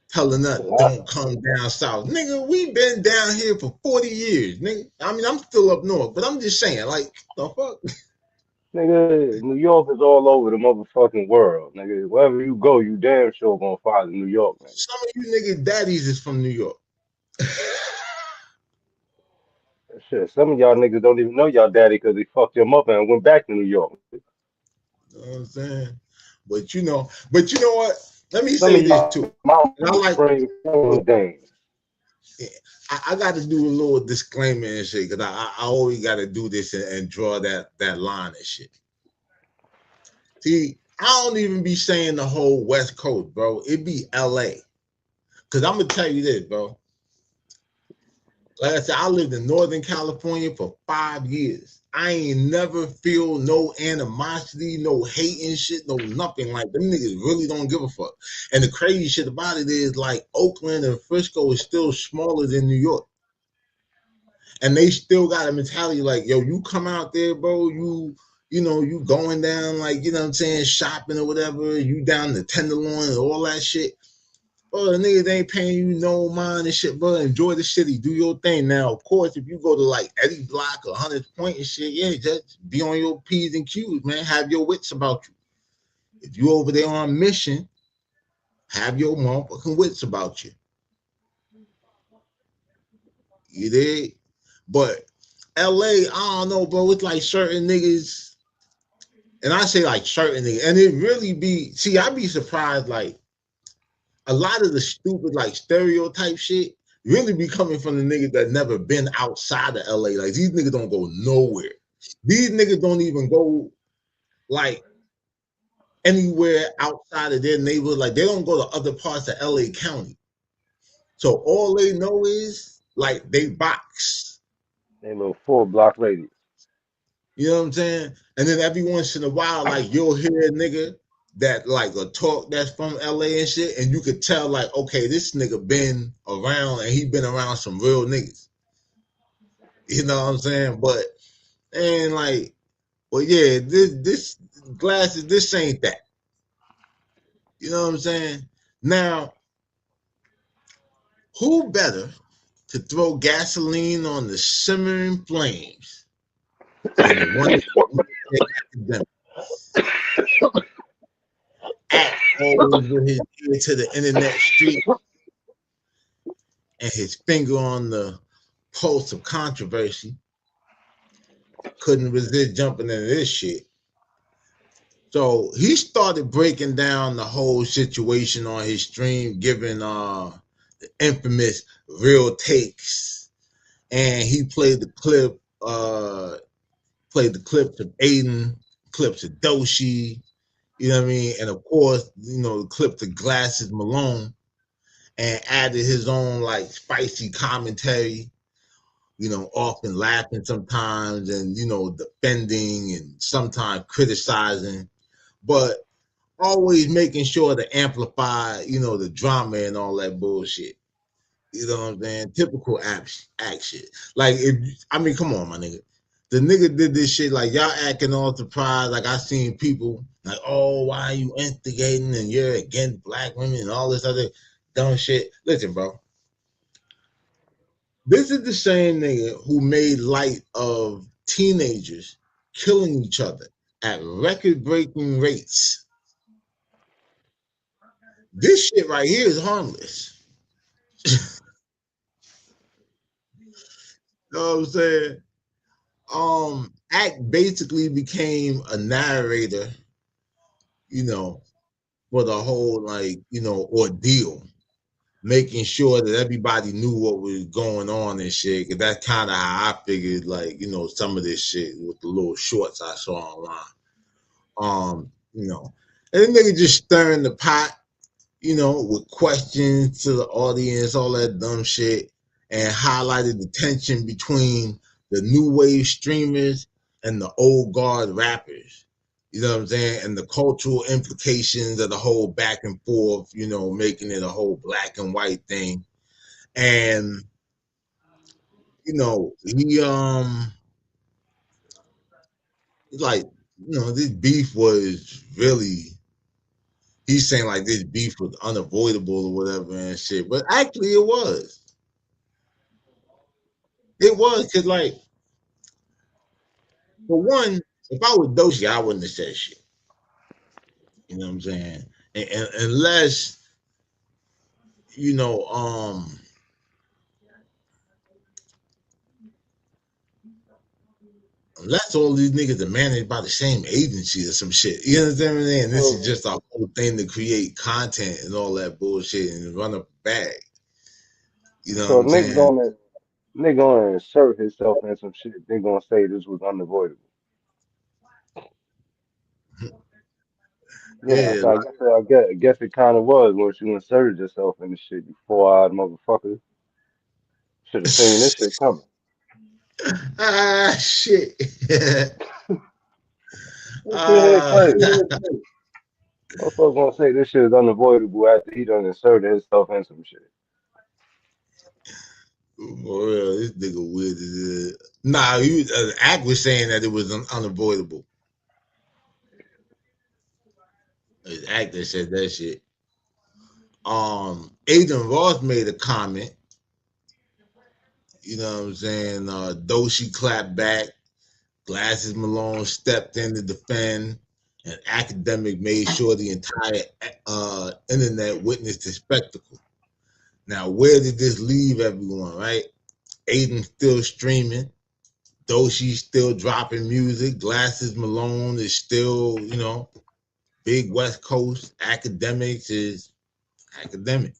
Telling us don't come down south. Nigga, we been down here for 40 years, nigga. I mean, I'm still up north, but I'm just saying, like, the fuck? Nigga, New York is all over the motherfucking world. Nigga, wherever you go, you damn sure gonna find New York, nigga. Some of you niggas daddies is from New York. Shit, some of y'all niggas don't even know y'all daddy because he fucked him up and went back to New York. You know what I'm saying? But you know what? Let me say this too. And I like I got to do a little disclaimer and shit because I always got to do this and draw that line and shit. See, I don't even be saying the whole West Coast, bro. It be LA. Because I'm going to tell you this, bro. Like I said, I lived in Northern California for 5 years. I ain't never feel no animosity, no hate and shit, no nothing. Like, them niggas really don't give a fuck. And the crazy shit about it is, like, Oakland and Frisco is still smaller than New York. And they still got a mentality like, yo, you come out there, bro, you know, you going down, like, you know what I'm saying, shopping or whatever, you down the Tenderloin and all that shit. Bro, the niggas ain't paying you no mind and shit, bro. Enjoy the city, do your thing. Now, of course, if you go to like Eddie Block or 100 Point and shit, yeah, just be on your P's and Q's, man. Have your wits about you. If you over there on a mission, have your motherfucking wits about you. You dig? But LA, I don't know, bro. It's like certain niggas, and I say like certain niggas, and it really be, see, I be surprised, like, a lot of the stupid, like, stereotype shit really be coming from the niggas that never been outside of LA. Like, these niggas don't go nowhere. These niggas don't even go, like, anywhere outside of their neighborhood. Like, they don't go to other parts of LA County. So all they know is, like, they box. They little 4-block radius. You know what I'm saying? And then every once in a while, like, you'll hear a nigga that like a talk that's from LA and shit, and you could tell like, okay, this nigga been around and he been around some real niggas. You know what I'm saying? But And like, well, yeah, this glasses, this ain't that. You know what I'm saying? Now, who better to throw gasoline on the simmering flames than the one academic? Act always with his ear to the internet street and his finger on the pulse of controversy. Couldn't resist jumping into this shit. So he started breaking down the whole situation on his stream, giving the infamous real takes, and he played the clips of ADIN, clips of DOECHI, you know what I mean, and of course, you know, the clips of Glasses Malone, and added his own like spicy commentary, you know, often laughing sometimes, and you know, defending and sometimes criticizing, but always making sure to amplify, you know, the drama and all that bullshit. You know what I'm saying? Typical act shit. Like, I mean, come on, my nigga. The nigga did this shit, like, y'all acting all surprised. Like, I seen people like, oh, why are you instigating and you're against black women and all this other dumb shit. Listen, bro. This is the same nigga who made light of teenagers killing each other at record-breaking rates. This shit right here is harmless. You know what I'm saying? Act basically became a narrator, you know, for the whole, like, you know, ordeal, making sure that everybody knew what was going on and shit. Cause that's kind of how I figured, like, you know, some of this shit with the little shorts I saw online. You know, and the nigga just stirring the pot, you know, with questions to the audience, all that dumb shit, and highlighted the tension between the new wave streamers and the old guard rappers. You know what I'm saying? And the cultural implications of the whole back and forth, you know, making it a whole black and white thing. And, you know, he, like, you know, this beef was really, he's saying like this beef was unavoidable or whatever and shit. But actually it was. It was, because, like, for one, if I was DOECHI, I wouldn't have said shit. You know what I'm saying? And unless, you know, unless all these niggas are managed by the same agency or some shit. You know what I'm saying? And this is just a whole thing to create content and all that bullshit and run up a bag. You know So what I'm saying? nigga gonna insert himself in some shit. They gonna say this was unavoidable. Yeah, Yeah, so I guess it kind of was once you inserted yourself in the shit. You four-eyed motherfucker. Should have seen this shit coming. Shit. This shit here crazy. Motherfucker gonna say this shit is unavoidable after he done inserted himself in some shit. For real, this nigga weird as it. Nah, Act was saying that it was unavoidable. It's Act that said that shit. Adin Ross made a comment. You know what I'm saying? DOECHI clapped back. Glasses Malone stepped in to defend. And Academic made sure the entire internet witnessed the spectacle. Now, where did this leave everyone, right? Adin still streaming. DOECHI still dropping music. Glasses Malone is still, you know, big West Coast. Academics is academic.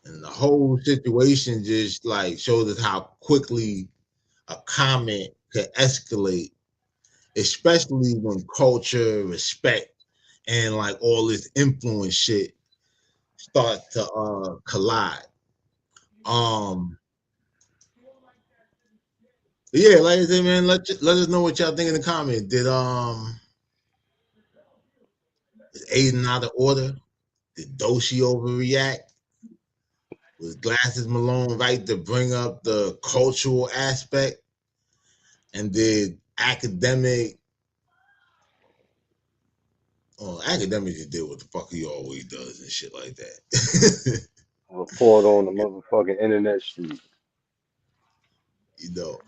And the whole situation just like shows us how quickly a comment could escalate, especially when culture, respect, and like all this influence shit start to collide. Yeah, like I said, man, let us know what y'all think in the comments. Is Adin out of order? Did DOECHI overreact? Was Glasses Malone right to bring up the cultural aspect? and did academic. Oh, academic just did what the fuck he always does and shit like that. Report on the motherfucking internet street. You know.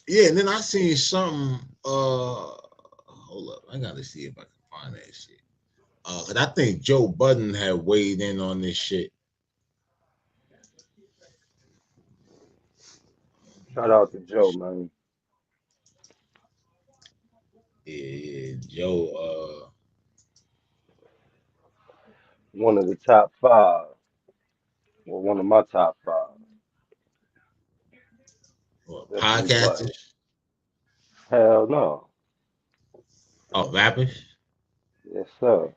Yeah, and then I seen something. Hold up, I gotta see if I can find that shit. Cause I think Joe Budden had weighed in on this shit. Shout out to Joe, man. Yeah, Joe. One of the top five, or one of my top five. Definitely Bud. Podcasters. Hell no. Oh, rappers. Yes, sir.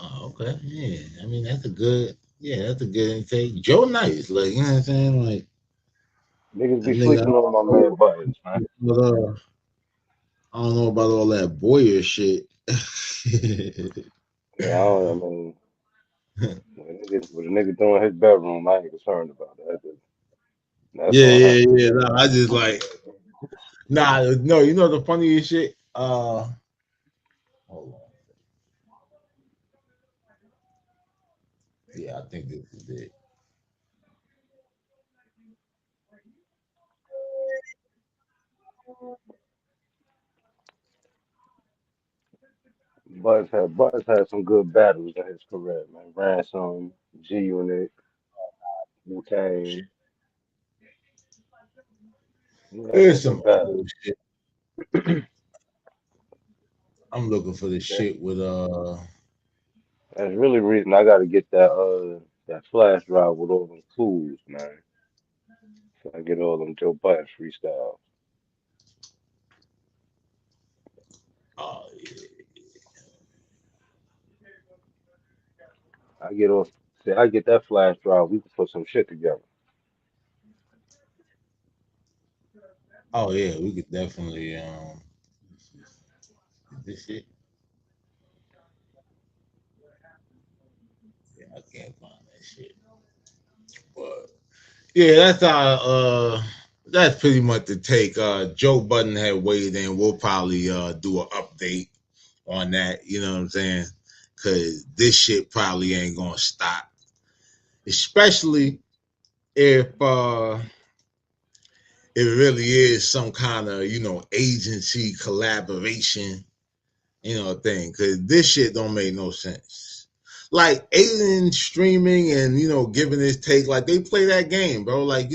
Oh, okay. Yeah, I mean that's a good. Yeah, that's a good intake. Joe Nice, like you know what I'm saying, like Niggas that be nigga. sleeping on my man Buttons, man. But, I don't know about all that Boyer shit. Yeah, I mean, what a nigga doing in his bedroom, I ain't concerned about that. That's on him. Yeah. No, I just like, no. You know the funniest shit. Hold on. Yeah, I think this is it. Buttons had some good battles in his career, man. Ransom, G Unit, Wu Tang. He had some There's good some battles. old shit. I'm looking for the shit with That's really the reason I gotta get that flash drive with all them clues, man. So I get all them Joe Buttons freestyles. yeah. I get that flash drive, we can put some shit together. Oh yeah, we could definitely this shit. Yeah, I can't find that shit. But yeah, that's pretty much the take. Joe Budden had weighed in. We'll probably do an update on that, you know what I'm saying? Cause this shit probably ain't gonna stop. Especially if it really is some kind of, agency collaboration, thing. Cause this shit don't make no sense. Like Aiden streaming and giving his take, like they play that game, bro. Like,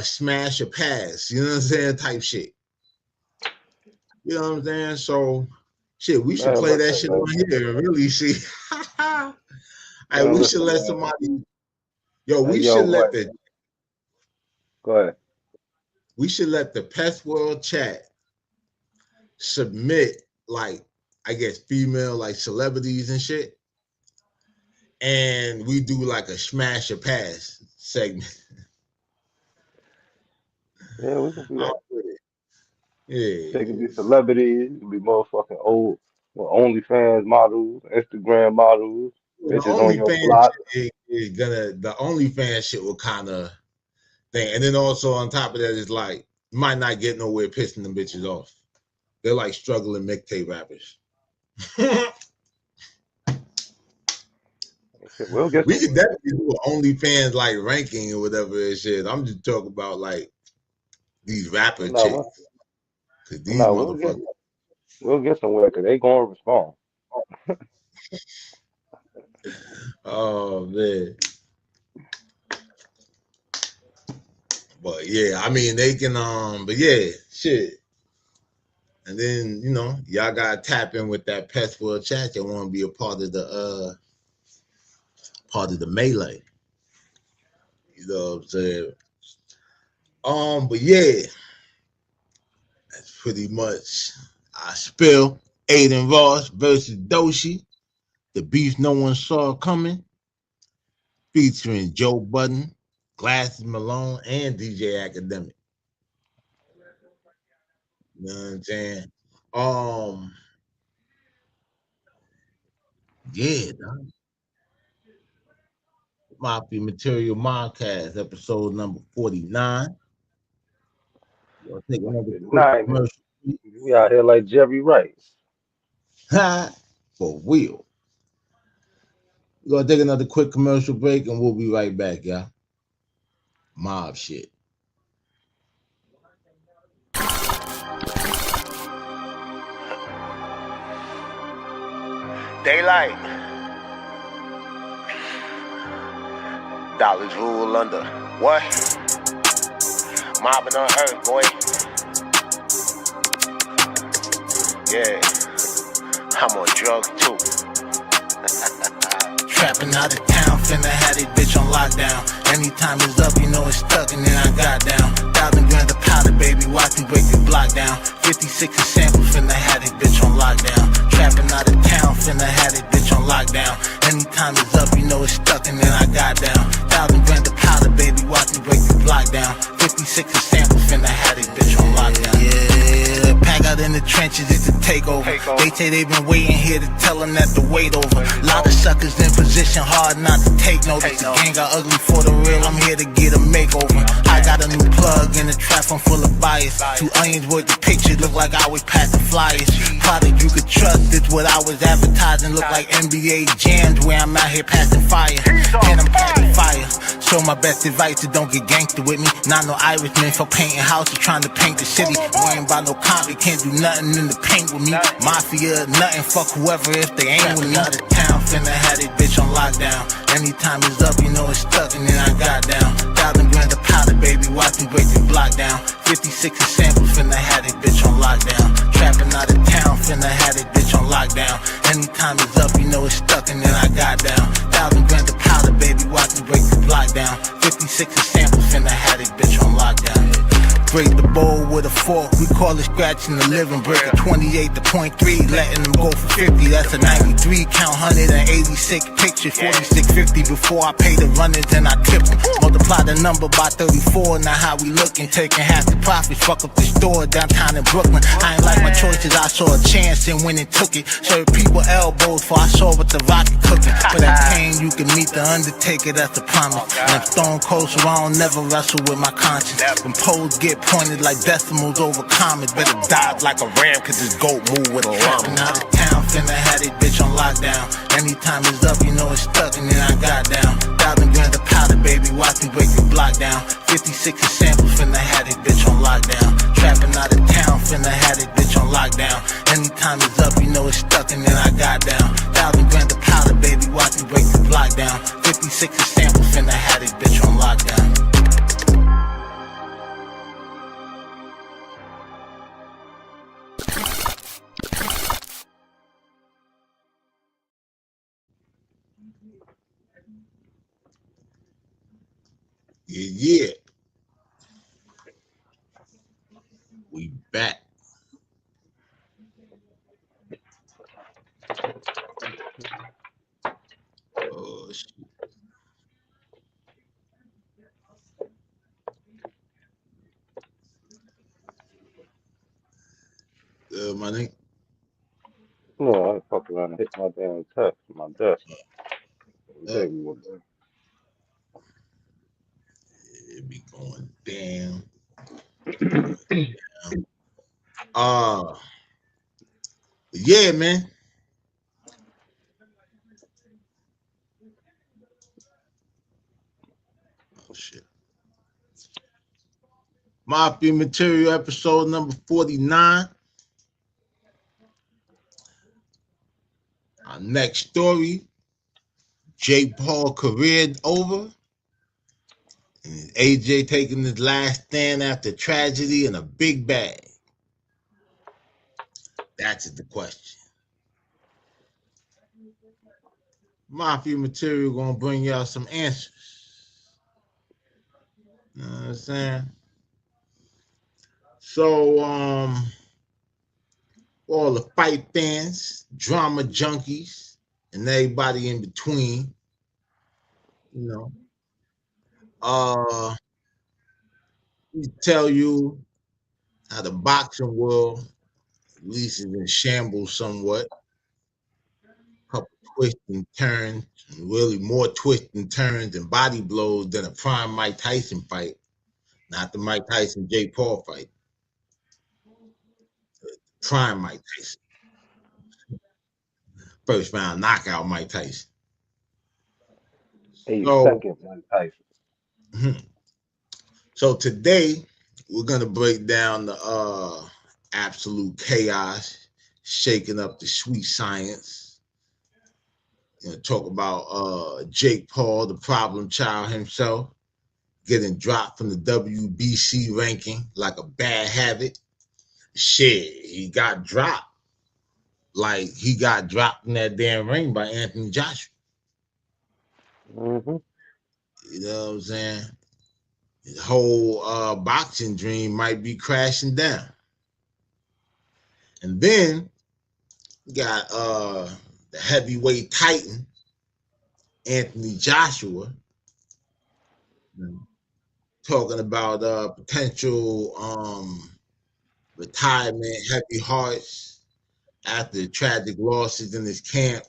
smash or pass, you know what I'm saying? Type shit. You know what I'm saying? So shit, we should Man, play that listen, shit man. on here and really see. Hey, Man, we should listen, let man. somebody. Hey, We yo, should let what? the Go ahead. we should let the Pest World chat submit, like, I guess female like celebrities and shit, and we do like a smash or pass segment. Yeah, we can do I'm that. with it. Yeah. They could be celebrities, it could be motherfucking old, well, OnlyFans models, Instagram models, The bitches on your OnlyFans block. shit the OnlyFans shit will kind of thing, and then also on top of that is like you might not get nowhere pissing them bitches off. They're like struggling mixtape rappers. Shit, we'll get We could somewhere. definitely do an OnlyFans like ranking or whatever it shit. I'm just talking about like these rapper No, chicks, cause these no, motherfuckers. we'll get somewhere because they gonna respond. Oh man, but yeah, I mean they can. But yeah, shit. And then y'all gotta tap in with that Pest World chat. You want to be a part of the melee. You know what I'm saying? But yeah, that's pretty much I spill. Aiden Ross versus Doshi, the beef no one saw coming, featuring Joe Budden, Glasses Malone, and DJ Academic. You know what I'm saying? Um, yeah, dog. Mafia Material MOBCAST, episode number 49. We'll take another quick commercial. We out here like Jerry Rice. For real. We're gonna take another quick commercial break and we'll be right back, y'all. Mob shit. Daylight. Dollars rule under what? Mobbing on earth, boy. Yeah. I'm on drugs too. Trapping out of town, finna have this bitch on lockdown. Anytime it's up, you know it's stuck, and then I got down. 1,000 grand of powder, baby, watch me break this block down. 56 a sample, finna have this bitch on lockdown. Trapping out of town, finna have this bitch on lockdown. Anytime it's up, you know it's stuck, and then I got down. 1,000 grand of powder, baby, watch me break this block down. 56 a sample, finna have this bitch on lockdown. Yeah, pack out in the trenches, it's a takeover. They say they've been waiting here to tell them that the wait over. Lot of suckers in position, hard not to take notice. The gang got ugly for the real, I'm here to get a makeover. I got a new plug in the trap, I'm full of bias. 2 onions worth of pictures, look like I was passing flyers. Product you could trust, it's what I was advertising. Look like NBA jams where I'm out here passing fire. And I'm passing fire. So my best advice is don't get gangster with me. Not no Irishman for painting houses, trying to paint the city. Worrying about no comedy, can't do nothing in the paint with me. Mafia, nothing, fuck whoever if they ain't with me. Out of town, finna have this bitch on lockdown. Anytime it's up, you know it's stuck, and then I got down. 1,000 grand of powder, baby, watch me break this block down. 56 a sample, finna have this bitch on lockdown. Trapping out of town, finna have this bitch on lockdown. Anytime it's up, you know it's stuck, and then I got down. 1,000 grand of powder, baby, watch me break this block down. 56 a sample, finna have this bitch on lockdown. Break the bowl with a fork, we call it scratching the living. Break a 28 to .3, letting them go for 50. That's a 93, count 186 pictures, 46.50 before I pay the runners and I tip them. Multiply the number by 34, now how we looking? Taking half the profits, fuck up the store downtown in Brooklyn. I ain't like my choices, I saw a chance and went and took it. Served people elbows for I saw what the rocket cooking. For that pain, you can meet the Undertaker, that's a promise. And I'm stone cold, so I don't never wrestle with my conscience. When poles get pointed like decimals over commas, better dive like a ram, cause this goat move with a llama. Trapping out of town, finna have this bitch on lockdown. Anytime it's up, you know it's stuck, and then I got down. 1,000 grand of powder, baby, watch me break this block down. 56 a sample, finna have this bitch on lockdown. Trapping out of town, finna have this bitch on lockdown. Anytime it's up, you know it's stuck, and then I got down. 1,000 grand of powder, baby, watch me break this block down. 56 a sample, finna have this bitch on lockdown. Yeah. We back. Oh shit. My name. No, I fuck around and hit my damn text, my desk. It be going down. Yeah, man. Oh shit. Mafia Material episode number 49. Our next story, Jake Paul career over. And AJ taking his last stand after tragedy in a big bag. That's the question. Mafia Material gonna bring y'all some answers. You know what I'm saying? So, all the fight fans, drama junkies, and everybody in between, you know, we tell you how the boxing world, at least, is in shambles somewhat. Couple twists and turns, really more twists and turns and body blows than a prime Mike Tyson fight. Not the Mike Tyson Jake Paul fight. Prime Mike Tyson. First round knockout Mike Tyson. A So, second Mike Tyson. So today we're gonna break down the absolute chaos shaking up the sweet science. Talk about Jake Paul, the problem child himself, getting dropped from the WBC ranking like a bad habit. Shit, he got dropped. Like he got dropped in that damn ring by Anthony Joshua. Mm-hmm. You know what I'm saying? His whole boxing dream might be crashing down. And then you got the heavyweight titan, Anthony Joshua, talking about potential retirement, heavy hearts after tragic losses in his camp,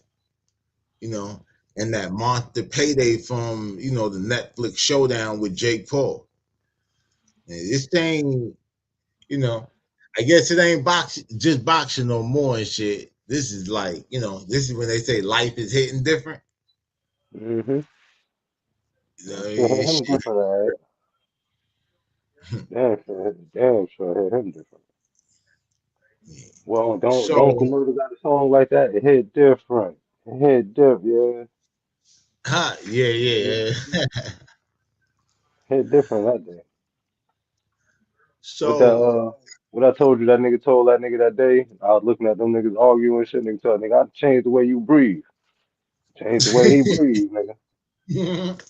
and that monster payday from, the Netflix showdown with Jake Paul. And this thing, I guess it ain't just boxing no more and shit. This is like, this is when they say life is hitting different. Mm-hmm. Sure hit him different, all right. Damn sure hit him different. Well, don't Uncle Murder got a song like that? It hit different. It hit different, yeah. Yeah. Hit different that day. So what I told you that nigga told that nigga that day, I was looking at them niggas arguing and shit, nigga told that nigga, I changed the way you breathe. Change the way he breathes, nigga.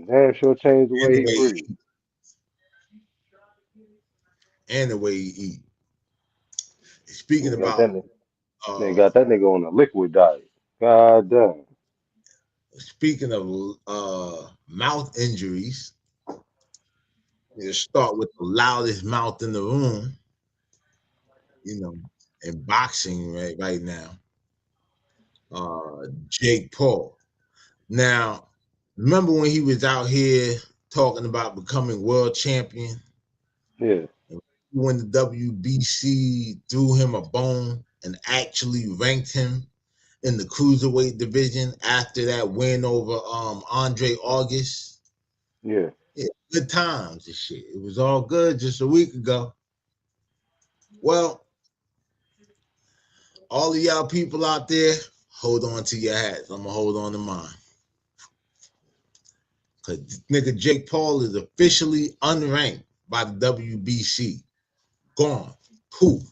Damn sure changed the way he breathes. And the way he eat. Speaking about they got that nigga on a liquid diet. God damn. Speaking of mouth injuries, start with the loudest mouth in the room, in boxing right now. Jake Paul. Now, remember when he was out here talking about becoming world champion? Yeah. When the WBC threw him a bone and actually ranked him in the cruiserweight division after that win over Andre August. Yeah, good times and shit. It was all good just a week ago. Well, all of y'all people out there, hold on to your hats. I'm gonna hold on to mine. Cause nigga Jake Paul is officially unranked by the WBC. Gone. Poof.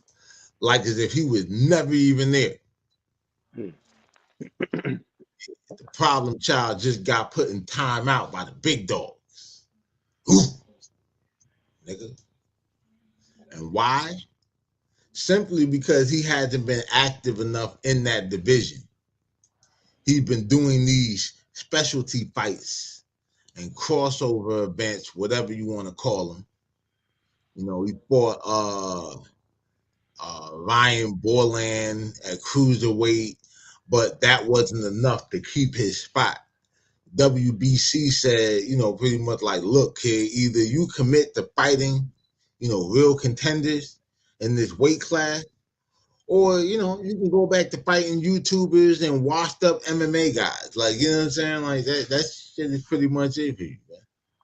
Like as if he was never even there. The problem child just got put in timeout by the big dogs. Oof. Nigga. And why? Simply because he hasn't been active enough in that division. He's been doing these specialty fights and crossover events, whatever you want to call them. He fought Ryan Borland at cruiserweight, but that wasn't enough to keep his spot. WBC said, pretty much like, look, kid, either you commit to fighting, real contenders in this weight class, or, you can go back to fighting YouTubers and washed up MMA guys. Like, you know what I'm saying? Like, that shit is pretty much it for you, man.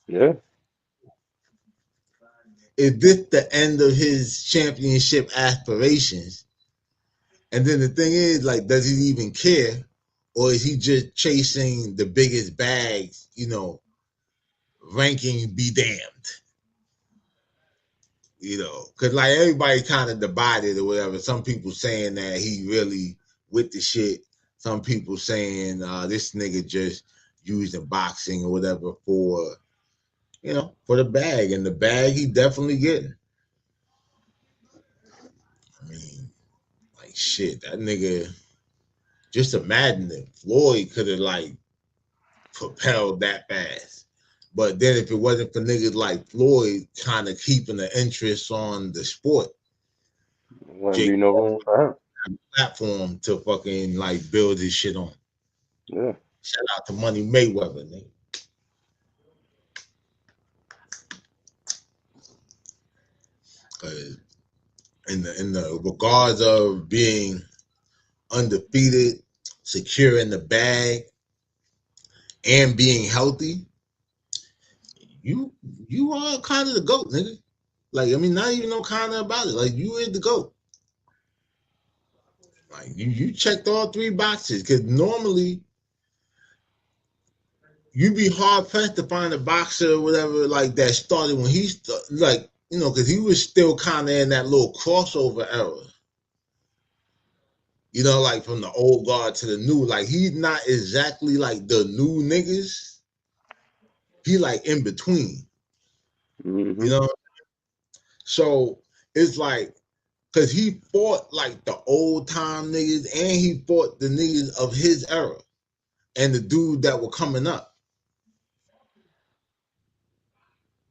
Yeah. Is this the end of his championship aspirations? And then the thing is, like, does he even care? Or is he just chasing the biggest bags, ranking be damned? Because like everybody kind of divided or whatever. Some people saying that he really with the shit. Some people saying this nigga just using boxing or whatever for, for the bag. And the bag he definitely getting. I mean, like shit, that nigga, just imagine if Floyd could have like propelled that fast. But then if it wasn't for niggas like Floyd kind of keeping the interest on the sport, wouldn't be no room for him. Platform to fucking like build his shit on. Yeah. Shout out to Money Mayweather, nigga. In the regards of being undefeated, secure in the bag, and being healthy, you are kind of the GOAT, nigga. Like, I mean, not even no kind of about it. Like, you is the GOAT. Like, you checked all three boxes, because normally you'd be hard pressed to find a boxer or whatever like that started when he like, you know, because he was still kind of in that little crossover era. You know, like from the old guard to the new. Like, he's not exactly like the new niggas. He like in between. Mm-hmm. You know? So it's like, because he fought like the old time niggas and he fought the niggas of his era and the dude that were coming up.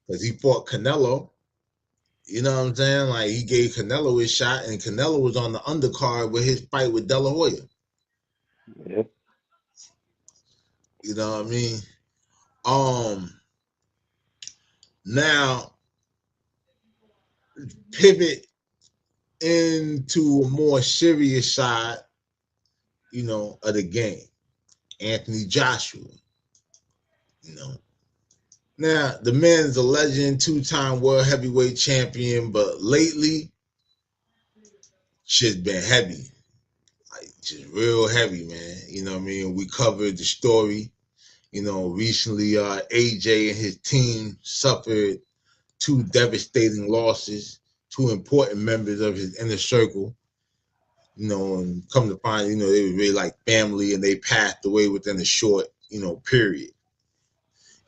Because he fought Canelo. You know what I'm saying? Like, he gave Canelo his shot, and Canelo was on the undercard with his fight with De La Hoya. Yeah. You know what I mean? Now pivot into a more serious side, you know, of the game. Anthony Joshua. You know. Now, the man's a legend, two-time world heavyweight champion, but lately, shit's been heavy. Like, just real heavy, man. You know what I mean? We covered the story. You know, recently, AJ and his team suffered two devastating losses, two important members of his inner circle. You know, and come to find, you know, they were really like family, and they passed away within a short, you know, period.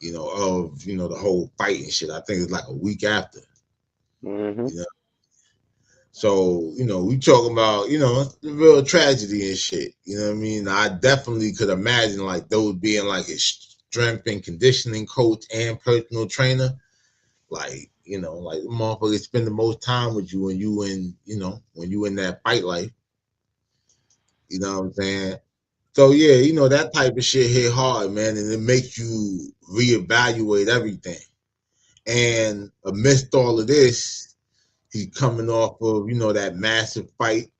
You know, of, you know, the whole fight and shit. I think it's like a week after. Mm-hmm. You know, so, you know, we talking about, you know, the real tragedy and shit. You know what I mean? I definitely could imagine like those being like his strength and conditioning coach and personal trainer. Like, you know, like motherfuckers spend the most time with you when you in, you know, when you in that fight life. You know what I'm saying? So yeah, you know, that type of shit hit hard, man, and it makes you reevaluate everything. And amidst all of this, he's coming off of, you know, that massive fight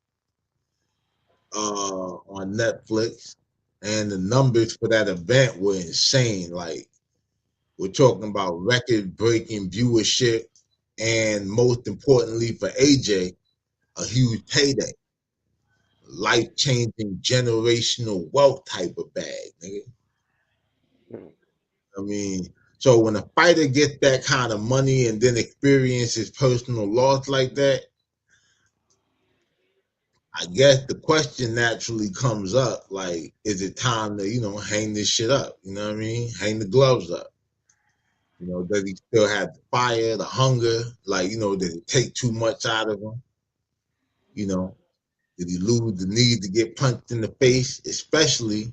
on Netflix, and the numbers for that event were insane. Like, we're talking about record-breaking viewership, and most importantly for AJ, a huge payday, life-changing generational wealth type of bag, nigga. I mean, so when a fighter gets that kind of money and then experiences personal loss like that, I guess the question naturally comes up, like, is it time to, you know, hang this shit up? You know what I mean? Hang the gloves up. You know, does he still have the fire, the hunger? Like, you know, did it take too much out of him? You know, did he lose the need to get punched in the face, especially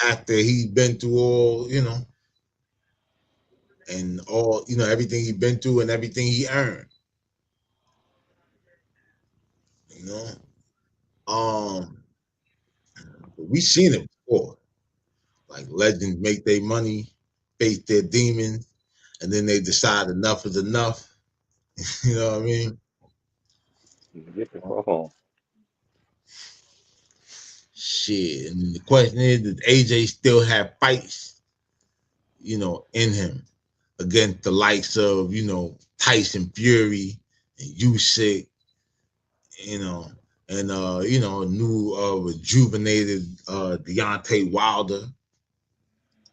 after he's been through all, you know, and all, you know, everything he's been through and everything he earned? You know, we seen it before. Like, legends make their money, face their demons, and then they decide enough is enough. You know what I mean? Get the fuck on. Shit. And the question is, does AJ still have fights, you know, in him against the likes of, you know, Tyson Fury and Usyk, you know, and you know, new rejuvenated Deontay Wilder,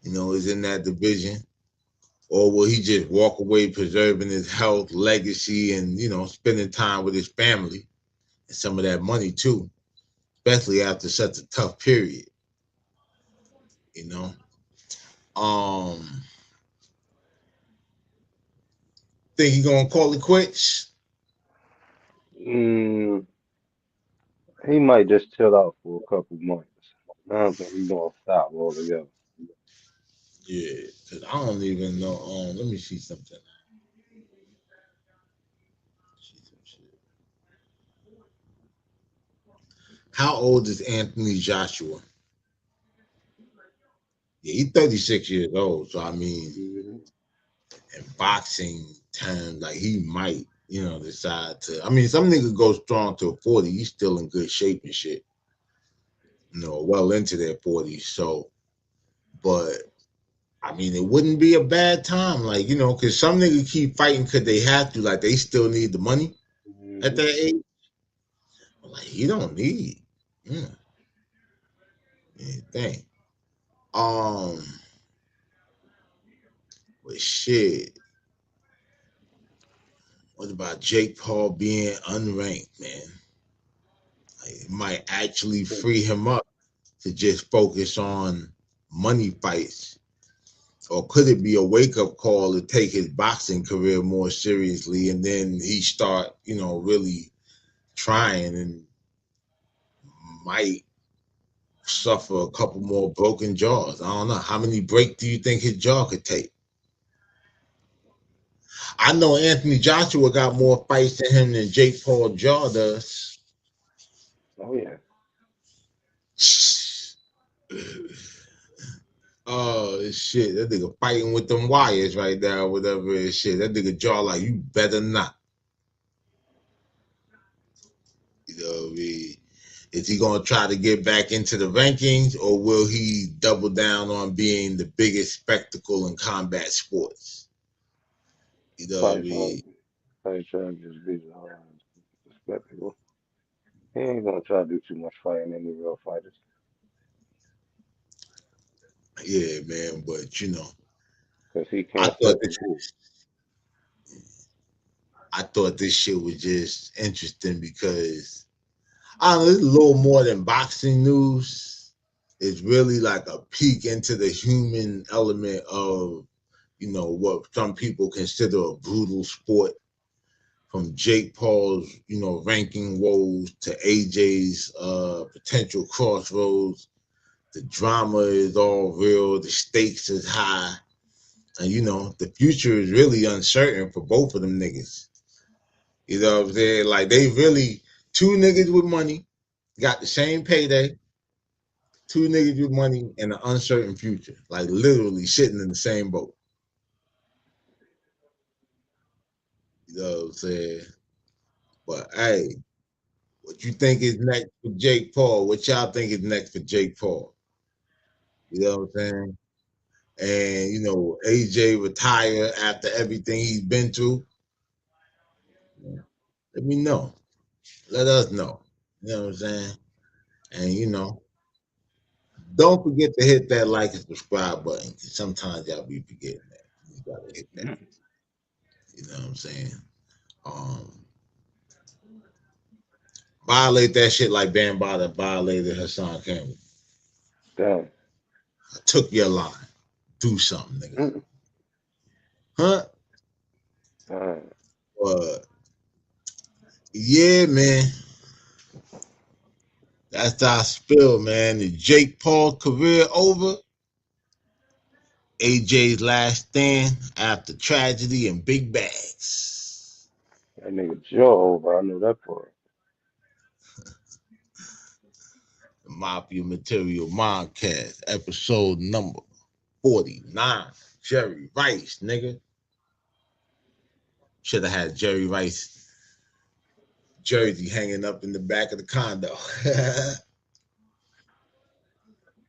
you know, is in that division? Or will he just walk away preserving his health, legacy, and, you know, spending time with his family and some of that money too, especially after such a tough period, you know? Think he gonna call it quits? He might just chill out for a couple months. I don't think he's gonna stop altogether. Yeah, because I don't even know. Let me see something. How old is Anthony Joshua? Yeah, he's 36 years old. So I mean, in boxing terms, like he might, decide to. I mean, some nigga go strong to 40. He's still in good shape and shit. Well into their 40s. So, but I mean, it wouldn't be a bad time, like because some niggas keep fighting because they have to, like they still need the money at that age. Like he don't need. Anything. But shit. What about Jake Paul being unranked, man? Like, it might actually free him up to just focus on money fights. Or could it be a wake-up call to take his boxing career more seriously, and then he start, really trying and might suffer a couple more broken jaws? I don't know. How many breaks do you think his jaw could take? I know Anthony Joshua got more fights in him than Jake Paul jaw does. Oh yeah. Oh shit, that nigga fighting with them wires right now, whatever it is. Shit, that nigga jaw like, you better not. You know what I mean? Is he gonna try to get back into the rankings, or will he double down on being the biggest spectacle in combat sports? You know what I mean? Probably trying to just be the spectacle. He ain't gonna try to do too much fighting any real fighters. Yeah, man, but Cause he I can't thought set the rules. I thought this shit was just interesting because I don't know, it's a little more than boxing news. It's really like a peek into the human element of, what some people consider a brutal sport. From Jake Paul's, ranking woes to AJ's potential crossroads. The drama is all real. The stakes is high. And, the future is really uncertain for both of them niggas. You know what I'm saying? Like, they really, two niggas with money, got the same payday, two niggas with money and an uncertain future. Like, literally sitting in the same boat. You know what I'm saying? But, hey, what you think is next for Jake Paul? What y'all think is next for Jake Paul? You know what I'm saying? And, AJ retire after everything he's been through. Let me know. Let us know. You know what I'm saying? And, don't forget to hit that like and subscribe button, because sometimes y'all be forgetting that. You gotta hit that. You know what I'm saying? Violate that shit like Bambaataa violated Hassan Campbell. Damn. I took your line. Do something, nigga. Huh? But yeah, man. That's our spill, man. The Jake Paul career over. AJ's last stand after tragedy and big bags. That nigga jaw over. I know that part. The Mafia Material MOBCAST, episode number 49. Jerry Rice, nigga. Should have had Jerry Rice jersey hanging up in the back of the condo.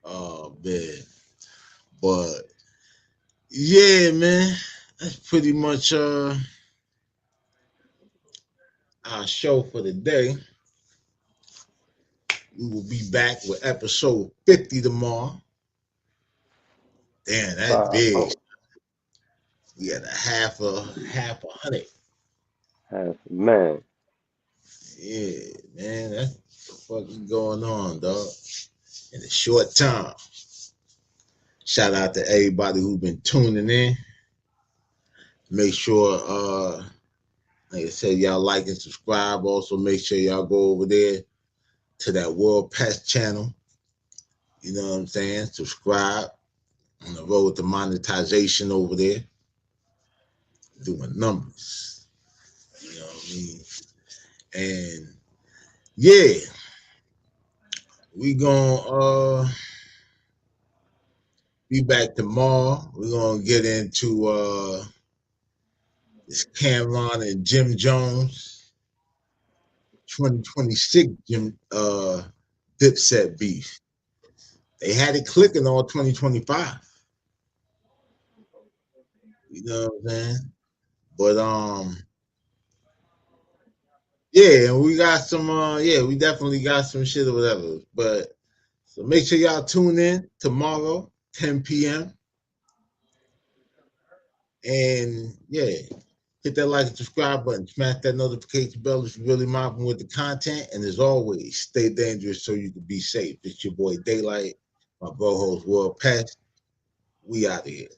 Oh, man. But, yeah, man. That's pretty much our show for the day. We will be back with episode 50 tomorrow. Damn, that's big. We got a half a hundred. Man. Yeah, man, that's what the fuck is going on, dog. In a short time. Shout out to everybody who's been tuning in. Make sure, like I said, y'all like and subscribe. Also, make sure y'all go over there to that World Pest channel. You know what I'm saying? Subscribe. On the road to monetization over there. Doing numbers. You know what I mean? And yeah, we gonna Be back tomorrow. We're gonna get into this Cameron and Jim Jones 2026 Dipset beef. They had it clicking all 2025. You know what I'm saying? But yeah, we got some we definitely got some shit or whatever. But so make sure y'all tune in tomorrow, 10 p.m. And yeah, hit that like and subscribe button, smash that notification bell if you're really mobbing with the content. And as always, stay dangerous so you can be safe. It's your boy Daylight, my bro host World Pest. We out of here.